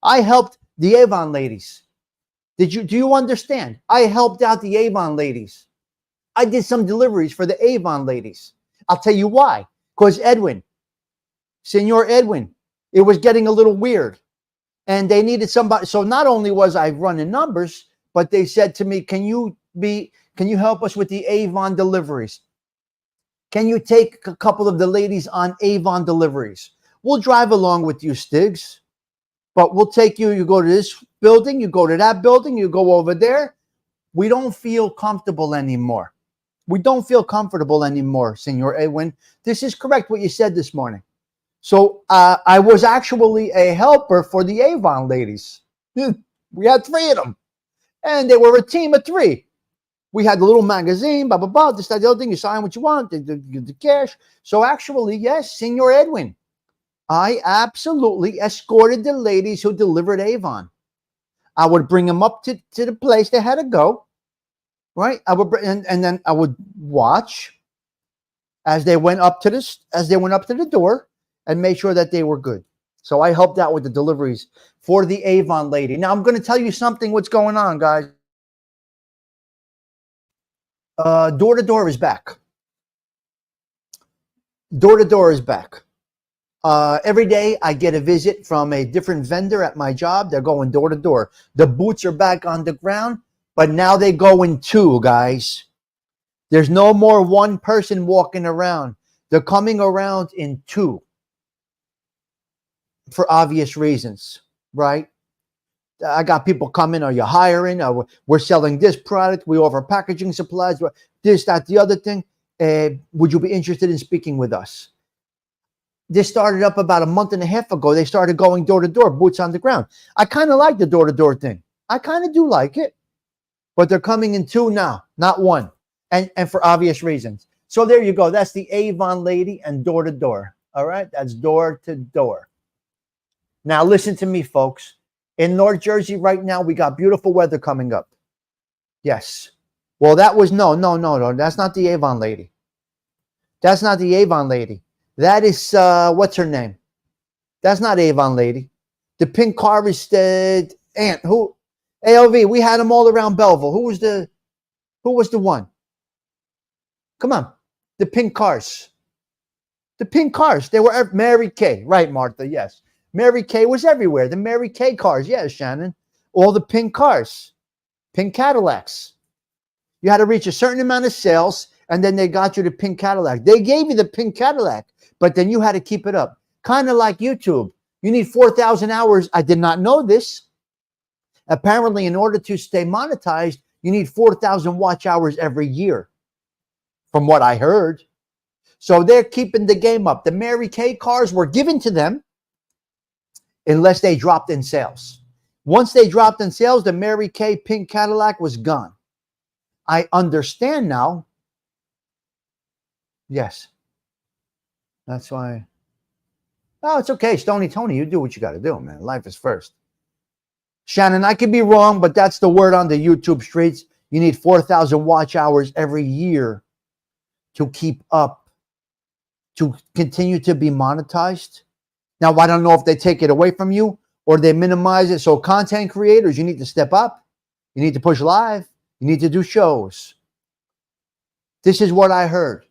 I helped the Avon ladies. Do you understand? I helped out the Avon ladies. I did some deliveries for the Avon ladies. I'll tell you why. Because Edwin, Senor Edwin, it was getting a little weird. And they needed somebody. So not only was I running numbers, but they said to me, can you help us with the Avon deliveries? Can you take a couple of the ladies on Avon deliveries? We'll drive along with you, Stigs. But we'll take you. You go to this building, you go to that building, you go over there. We don't feel comfortable anymore. We don't feel comfortable anymore, Senor Edwin. This is correct what you said this morning. So I was actually a helper for the Avon ladies. We had 3 of them. And they were a team of 3. We had the little magazine, blah, blah, blah, this, that, the other thing. You sign what you want, the cash. So actually, yes, Senor Edwin, I absolutely escorted the ladies who delivered Avon. I would bring them up to the place they had to go, right? I would and then I would watch as they went up to the door and make sure that they were good. So I helped out with the deliveries for the Avon lady. Now I'm going to tell you something. What's going on, guys? Door to door is back. Door to door is back. Every day I get a visit from a different vendor at my job. They're going door to door. The boots are back on the ground, but now they go in 2, guys. There's no more 1 person walking around. They're coming around in 2 for obvious reasons, right? I got people coming. Are you hiring? We're selling this product. We offer packaging supplies. This, that, the other thing. Would you be interested in speaking with us? This started up about a month and a half ago. They started going door to door, boots on the ground. I kind of like the door to door thing. I kind of do like it. But they're coming in 2 now, not 1. And for obvious reasons. So there you go. That's the Avon lady and door to door. All right? That's door to door. Now listen to me, folks. In North Jersey right now, we got beautiful weather coming up. Yes. Well, that was no. That's not the Avon lady. That's not the Avon lady. That is, what's her name? That's not Avon lady. The pink car is the aunt. Who? ALV. We had them all around Belleville. Who was the one? Come on. The pink cars. The pink cars. They were Mary Kay. Right, Martha. Yes. Mary Kay was everywhere. The Mary Kay cars. Yes, Shannon. All the pink cars. Pink Cadillacs. You had to reach a certain amount of sales, and then they got you the pink Cadillac. They gave you the pink Cadillac, but then you had to keep it up. Kind of like YouTube. You need 4,000 hours. I did not know this. Apparently, in order to stay monetized, you need 4,000 watch hours every year, from what I heard. So they're keeping the game up. The Mary Kay cars were given to them unless they dropped in sales. Once they dropped in sales, the Mary Kay pink Cadillac was gone. I understand now. Yes. That's why. Oh, it's okay. Stony Tony, you do what you got to do, man. Life is first. Shannon, I could be wrong, but that's the word on the YouTube streets. You need 4,000 watch hours every year to keep up, to continue to be monetized. Now, I don't know if they take it away from you or they minimize it. So content creators, you need to step up. You need to push live. You need to do shows. This is what I heard.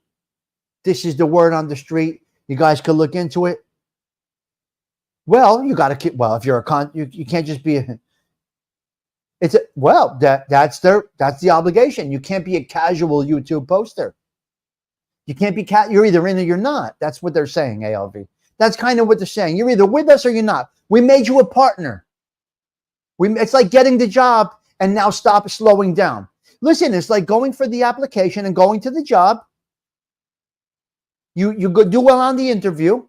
This is the word on the street. You guys could look into it. Well, you got to keep, well, if you're you can't just be that's the obligation. You can't be a casual YouTube poster. You can't be you're either in or you're not. That's what they're saying, ALV. That's kind of what they're saying. You're either with us or you're not. We made you a partner. It's like getting the job and now stop slowing down. Listen, it's like going for the application and going to the job. You go do well on the interview.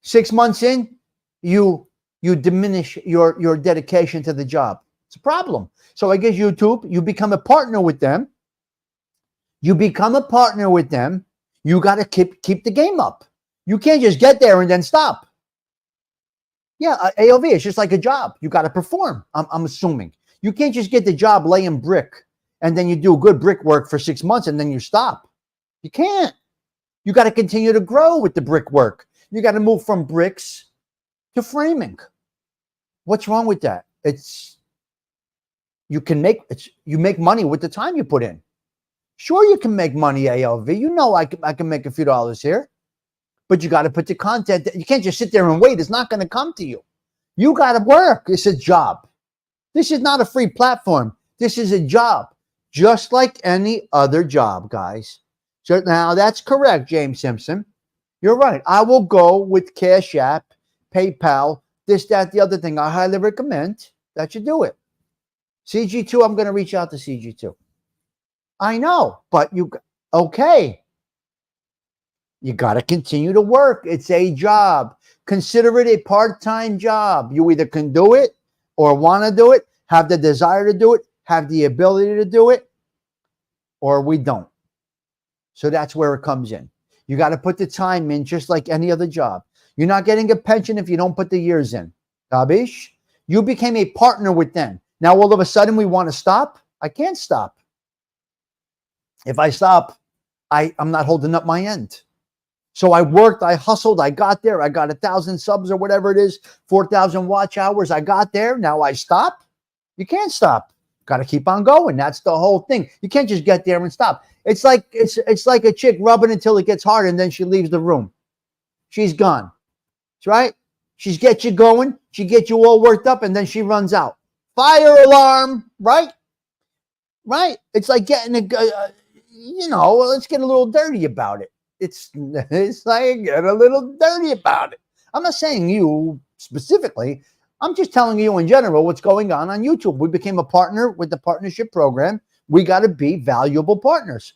6 months in, you diminish your dedication to the job. It's a problem. So I guess YouTube, you become a partner with them. You become a partner with them. You got to keep the game up. You can't just get there and then stop. Yeah, AOV is just like a job. You got to perform. I'm assuming you can't just get the job laying brick and then you do good brickwork for 6 months and then you stop. You can't. You got to continue to grow with the brickwork. You got to move from bricks to framing. What's wrong with that? You make money with the time you put in. Sure, you can make money, ALV. You know I can make a few dollars here. But you got to put the content. You can't just sit there and wait. It's not going to come to you. You got to work. It's a job. This is not a free platform. This is a job, just like any other job, guys. So now that's correct, James Simpson. You're right. I will go with Cash App, PayPal, this, that, the other thing. I highly recommend that you do it. CG2, I'm going to reach out to CG2. I know, but okay. You got to continue to work. It's a job. Consider it a part-time job. You either can do it or want to do it, have the desire to do it, have the ability to do it, or we don't. So that's where it comes in. You got to put the time in just like any other job. You're not getting a pension if you don't put the years in. Tabish? You became a partner with them. Now, all of a sudden, we want to stop? I can't stop. If I stop, I'm not holding up my end. So I worked, I hustled, I got there, I got 1,000 subs or whatever it is, 4,000 watch hours, I got there, now I stop? You can't stop. Got to keep on going. That's the whole thing. You can't just get there and stop. It's like a chick rubbing until it gets hard and then she leaves the room. She's gone. That's right? She gets you going, she gets you all worked up, and then she runs out. Fire alarm, right? Right? It's like getting let's get a little dirty about it. It's like get a little dirty about it. I'm not saying you specifically. I'm just telling you in general what's going on YouTube. We became a partner with the partnership program. We got to be valuable partners.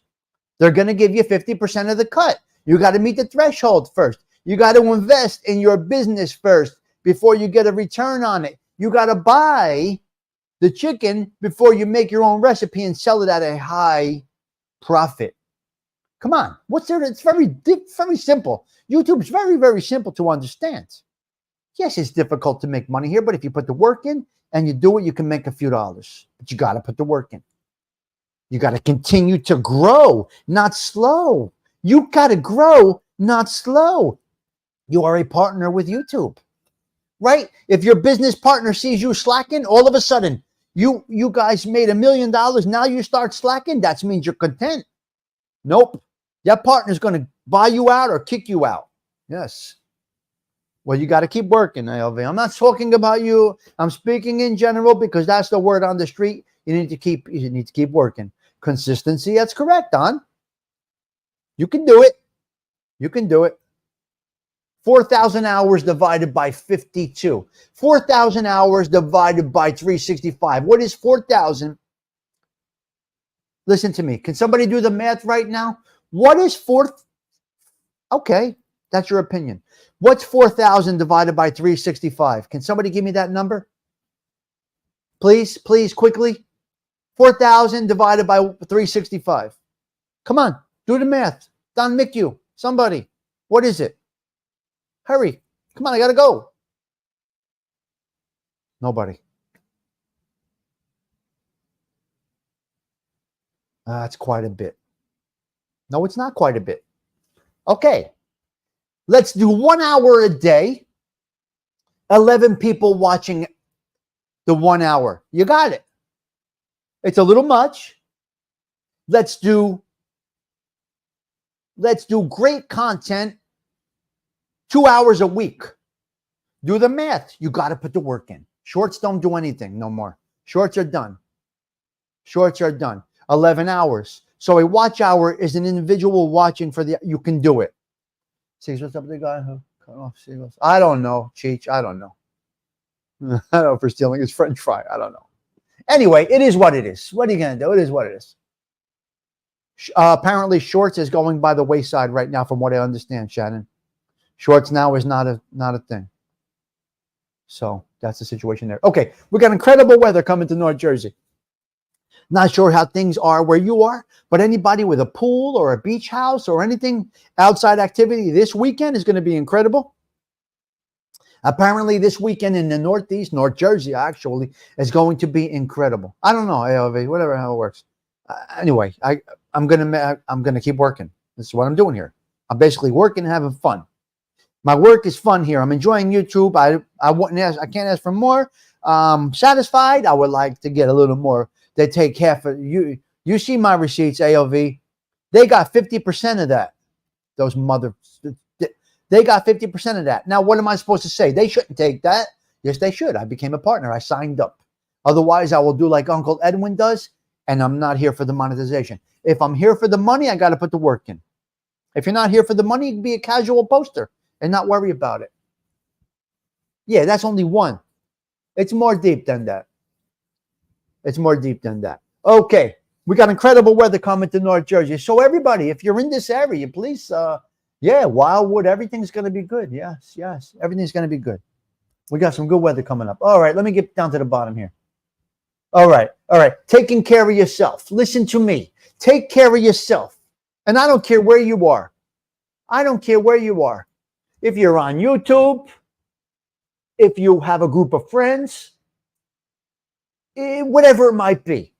They're going to give you 50% of the cut. You got to meet the threshold first. You got to invest in your business first before you get a return on it. You got to buy the chicken before you make your own recipe and sell it at a high profit. Come on. What's there? It's very simple. YouTube's very, very simple to understand. Yes, it's difficult to make money here, but if you put the work in and you do it, you can make a few dollars. But you got to put the work in. You got to continue to grow, not slow. You got to grow, not slow. You are a partner with YouTube, right? If your business partner sees you slacking, all of a sudden, you guys made $1 million. Now you start slacking. That means you're content. Nope. That partner's going to buy you out or kick you out. Yes. Well, you got to keep working, ALV. I'm not talking about you. I'm speaking in general because that's the word on the street. You need to keep working. Consistency, that's correct, Don. You can do it. You can do it. 4,000 hours divided by 52. 4,000 hours divided by 365. What is 4,000? Listen to me. Can somebody do the math right now? What is 4? Okay, that's your opinion. What's 4,000 divided by 365? Can somebody give me that number? Please, quickly. 4,000 divided by 365. Come on, do the math. Don McHugh, somebody. What is it? Hurry. Come on, I got to go. Nobody. That's quite a bit. No, it's not quite a bit. Okay. Let's do 1 hour a day. 11 people watching the 1 hour. You got it. It's a little much. Let's do great content 2 hours a week. Do the math. You got to put the work in. Shorts don't do anything no more. Shorts are done. Shorts are done. 11 hours. So a watch hour is an individual watching you can do it. See what's up with the guy who cut off seagulls? I don't know, Cheech. I don't know. I don't know for stealing his French fry. I don't know. Anyway, it is what it is. What are you going to do? It is what it is. Apparently, shorts is going by the wayside right now, from what I understand, Shannon. Shorts now is not a thing. So that's the situation there. Okay, we got incredible weather coming to North Jersey. Not sure how things are where you are, but anybody with a pool or a beach house or anything outside activity this weekend is going to be incredible. Apparently this weekend in the Northeast, North Jersey actually, is going to be incredible. I don't know, AOV, whatever how it works. Anyway, I'm gonna keep working. This is what I'm doing here. I'm basically working and having fun. My work is fun here. I'm enjoying YouTube. I wouldn't ask. I can't ask for more. Satisfied. I would like to get a little more. They take half of you. You see my receipts, AOV. They got 50% of that. Those mother. They got 50% of that. Now, what am I supposed to say? They shouldn't take that. Yes, they should. I became a partner. I signed up. Otherwise, I will do like Uncle Edwin does, and I'm not here for the monetization. If I'm here for the money, I got to put the work in. If you're not here for the money, you can be a casual poster and not worry about it. Yeah, that's only one. It's more deep than that. It's more deep than that. Okay, we got incredible weather coming to North Jersey. So everybody, if you're in this area, please, Wildwood, everything's going to be good. Yes, everything's going to be good. We got some good weather coming up. All right, let me get down to the bottom here. All right. Taking care of yourself. Listen to me. Take care of yourself. And I don't care where you are. I don't care where you are. If you're on YouTube, if you have a group of friends, whatever it might be.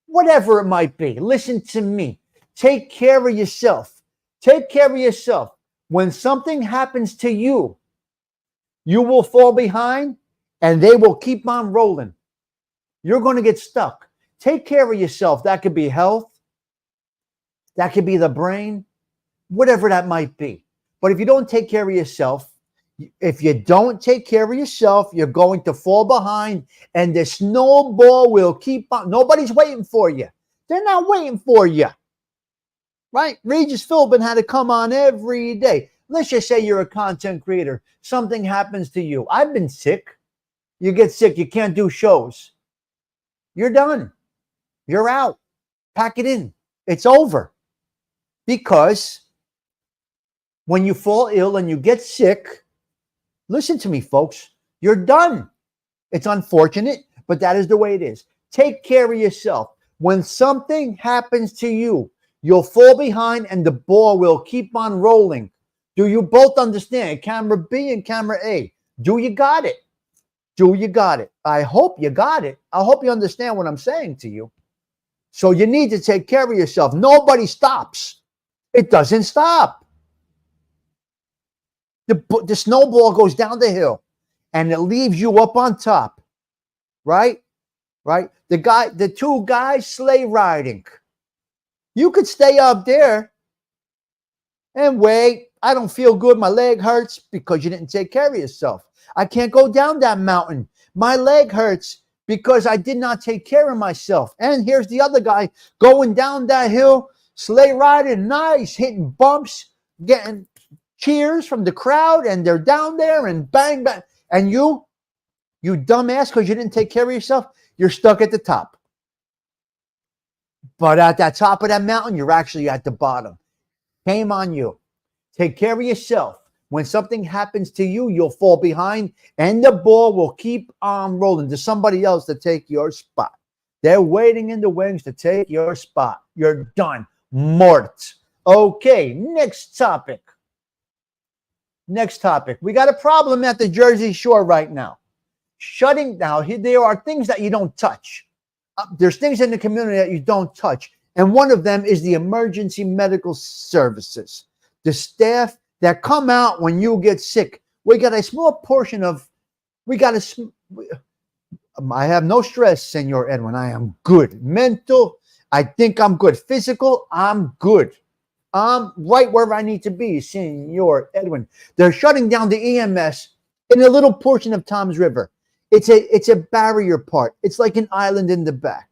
Whatever it might be. Listen to me. Take care of yourself. Take care of yourself. When something happens to you, you will fall behind and they will keep on rolling. You're going to get stuck. Take care of yourself. That could be health. That could be the brain, whatever that might be. But if you don't take care of yourself, you're going to fall behind and the snowball will keep on. Nobody's waiting for you. They're not waiting for you. Right? Regis Philbin had to come on every day. Let's just say you're a content creator. Something happens to you. I've been sick. You get sick. You can't do shows. You're done. You're out. Pack it in. It's over. Because when you fall ill and you get sick, listen to me, folks, you're done. It's unfortunate, but that is the way it is. Take care of yourself. When something happens to you, you'll fall behind and the ball will keep on rolling. Do you both understand? Camera B and camera A. Do you got it? Do you got it? I hope you got it. I hope you understand what I'm saying to you. So you need to take care of yourself. Nobody stops. It doesn't stop. The snowball goes down the hill and it leaves you up on top. Right? The two guys sleigh riding. You could stay up there and wait. I don't feel good. My leg hurts because you didn't take care of yourself. I can't go down that mountain. My leg hurts because I did not take care of myself. And here's the other guy going down that hill, sleigh riding, nice, hitting bumps, getting cheers from the crowd, and they're down there and bang, bang. And you dumbass, because you didn't take care of yourself, you're stuck at the top. But at that top of that mountain, you're actually at the bottom. Shame on you. Take care of yourself. When something happens to you, you'll fall behind and the ball will keep on rolling to somebody else to take your spot. They're waiting in the wings to take your spot. You're done. Mort. Okay, next topic. We got a problem at the Jersey Shore right now. Shutting down. There are things that you don't touch. There's things in the community that you don't touch. And one of them is the emergency medical services. The staff that come out when you get sick. We got a small portion of, I have no stress, Senor Edwin. I am good. Mental, I think I'm good. Physical, I'm good. I'm right where I need to be, Senor Edwin. They're shutting down the EMS in a little portion of Toms River. It's a barrier part. It's like an island in the back.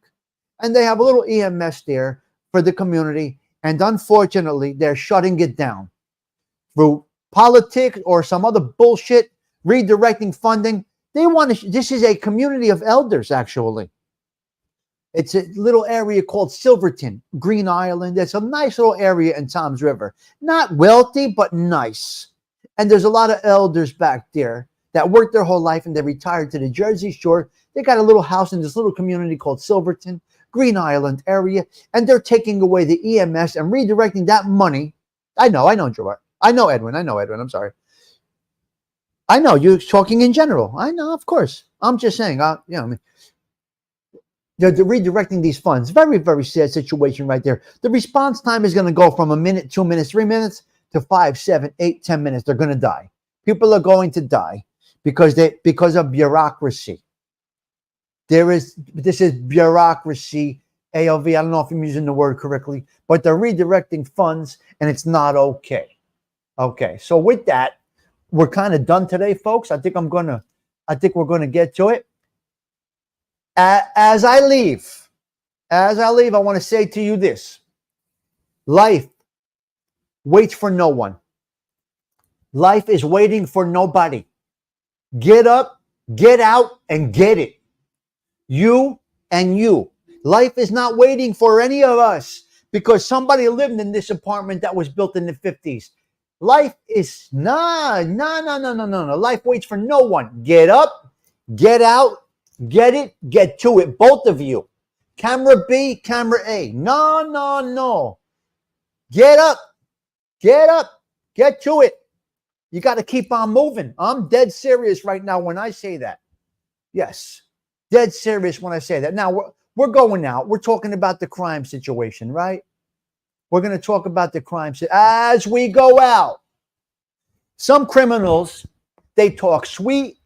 And they have a little EMS there for the community. And unfortunately, they're shutting it down. Through politics or some other bullshit, redirecting funding. They want to, this is a community of elders, actually. It's a little area called Silverton, Green Island. It's a nice little area in Toms River. Not wealthy, but nice. And there's a lot of elders back there that worked their whole life and they retired to the Jersey Shore. They got a little house in this little community called Silverton. Green Island area, and they're taking away the EMS and redirecting that money. I know, Gerard. I know, Edwin. I'm sorry. I know you're talking in general. I know, of course. I'm just saying, they're redirecting these funds. Very, very sad situation right there. The response time is going to go from a minute, 2 minutes, 3 minutes to 5, 7, 8, 10 minutes. They're going to die. People are going to die because of bureaucracy. This is bureaucracy. ALV, I don't know if I'm using the word correctly, but they're redirecting funds, and it's not okay. Okay, so with that, we're kind of done today, folks. I think we're gonna get to it. As I leave, I want to say to you this: life waits for no one. Life is waiting for nobody. Get up, get out, and get it. You and you. Life is not waiting for any of us because somebody lived in this apartment that was built in the 50s. Life is no. Life waits for no one. Get up, get out, get it, get to it. Both of you. Camera B, camera A. No. Get up, get to it. You got to keep on moving. I'm dead serious right now when I say that. Yes, dead serious when I say that. Now, we're going out. We're talking about the crime situation, right? We're going to talk about the crime as we go out. Some criminals, they talk sweet.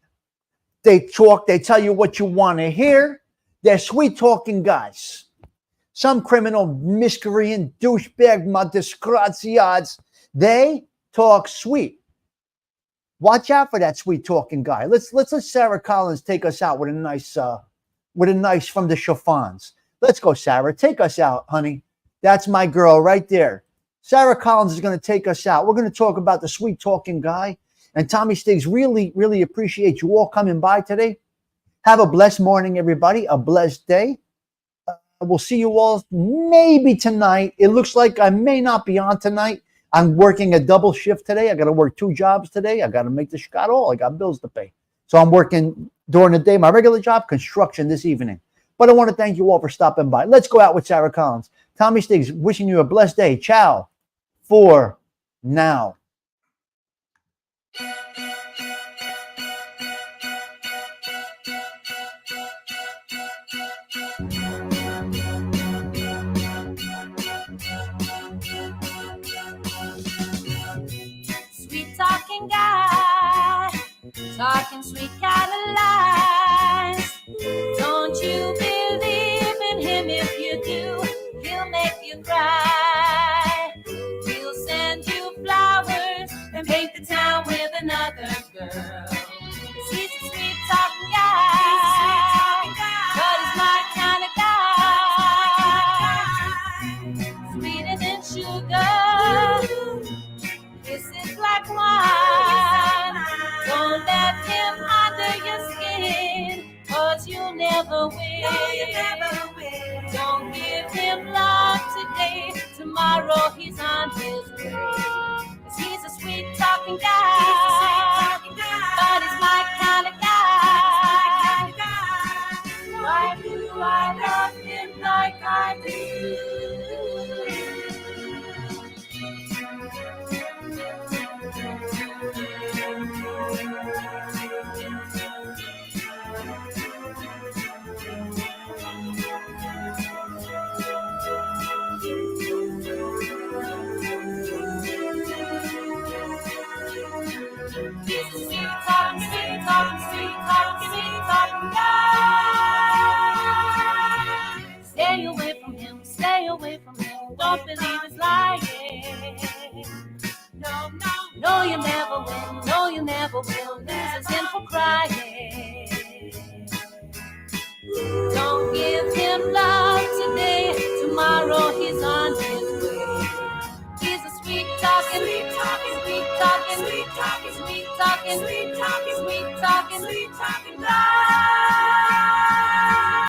They tell you what you want to hear. They're sweet talking guys. Some criminal miscreant, douchebag, disgraziads, they talk sweet. Watch out for that sweet talking guy. Let's let Sarah Collins take us out with a nice from the chiffons. Let's go, Sarah. Take us out, honey. That's my girl right there. Sarah Collins is going to take us out. We're going to talk about the sweet talking guy. And Tommy Stigs, really, really appreciate you all coming by today. Have a blessed morning, everybody. A blessed day. We'll see you all maybe tonight. It looks like I may not be on tonight. I'm working a double shift today. I got to work 2 jobs today. I got to make the shot all. I got bills to pay. So I'm working during the day, my regular job, construction this evening. But I want to thank you all for stopping by. Let's go out with Sarah Collins. Tommy Stigs, wishing you a blessed day. Ciao for now. Sweet talking guy, talking sweet kind of lies. Don't you believe in him? If you do, he'll make you cry. He'll send you flowers and paint the town with another girl. 'Cause he's a sweet talking guy, but he's my kind of guy. Sweeter than sugar, kisses like wine. Don't let him under your skin, 'cause you'll never win. Don't give him love today, tomorrow he's on his way. 'Cause he's a sweet talking guy, but he's my kind of guy. Why do I love him like I do? Stay away from him, don't believe his lying. No, you never will, no, you never will, lose him for crying. Don't give him love today, tomorrow he's on his way. He's a sweet talking, sweet talking, sweet talking, sweet talking, sweet talking, sweet talking, sweet talking, sweet talking guy.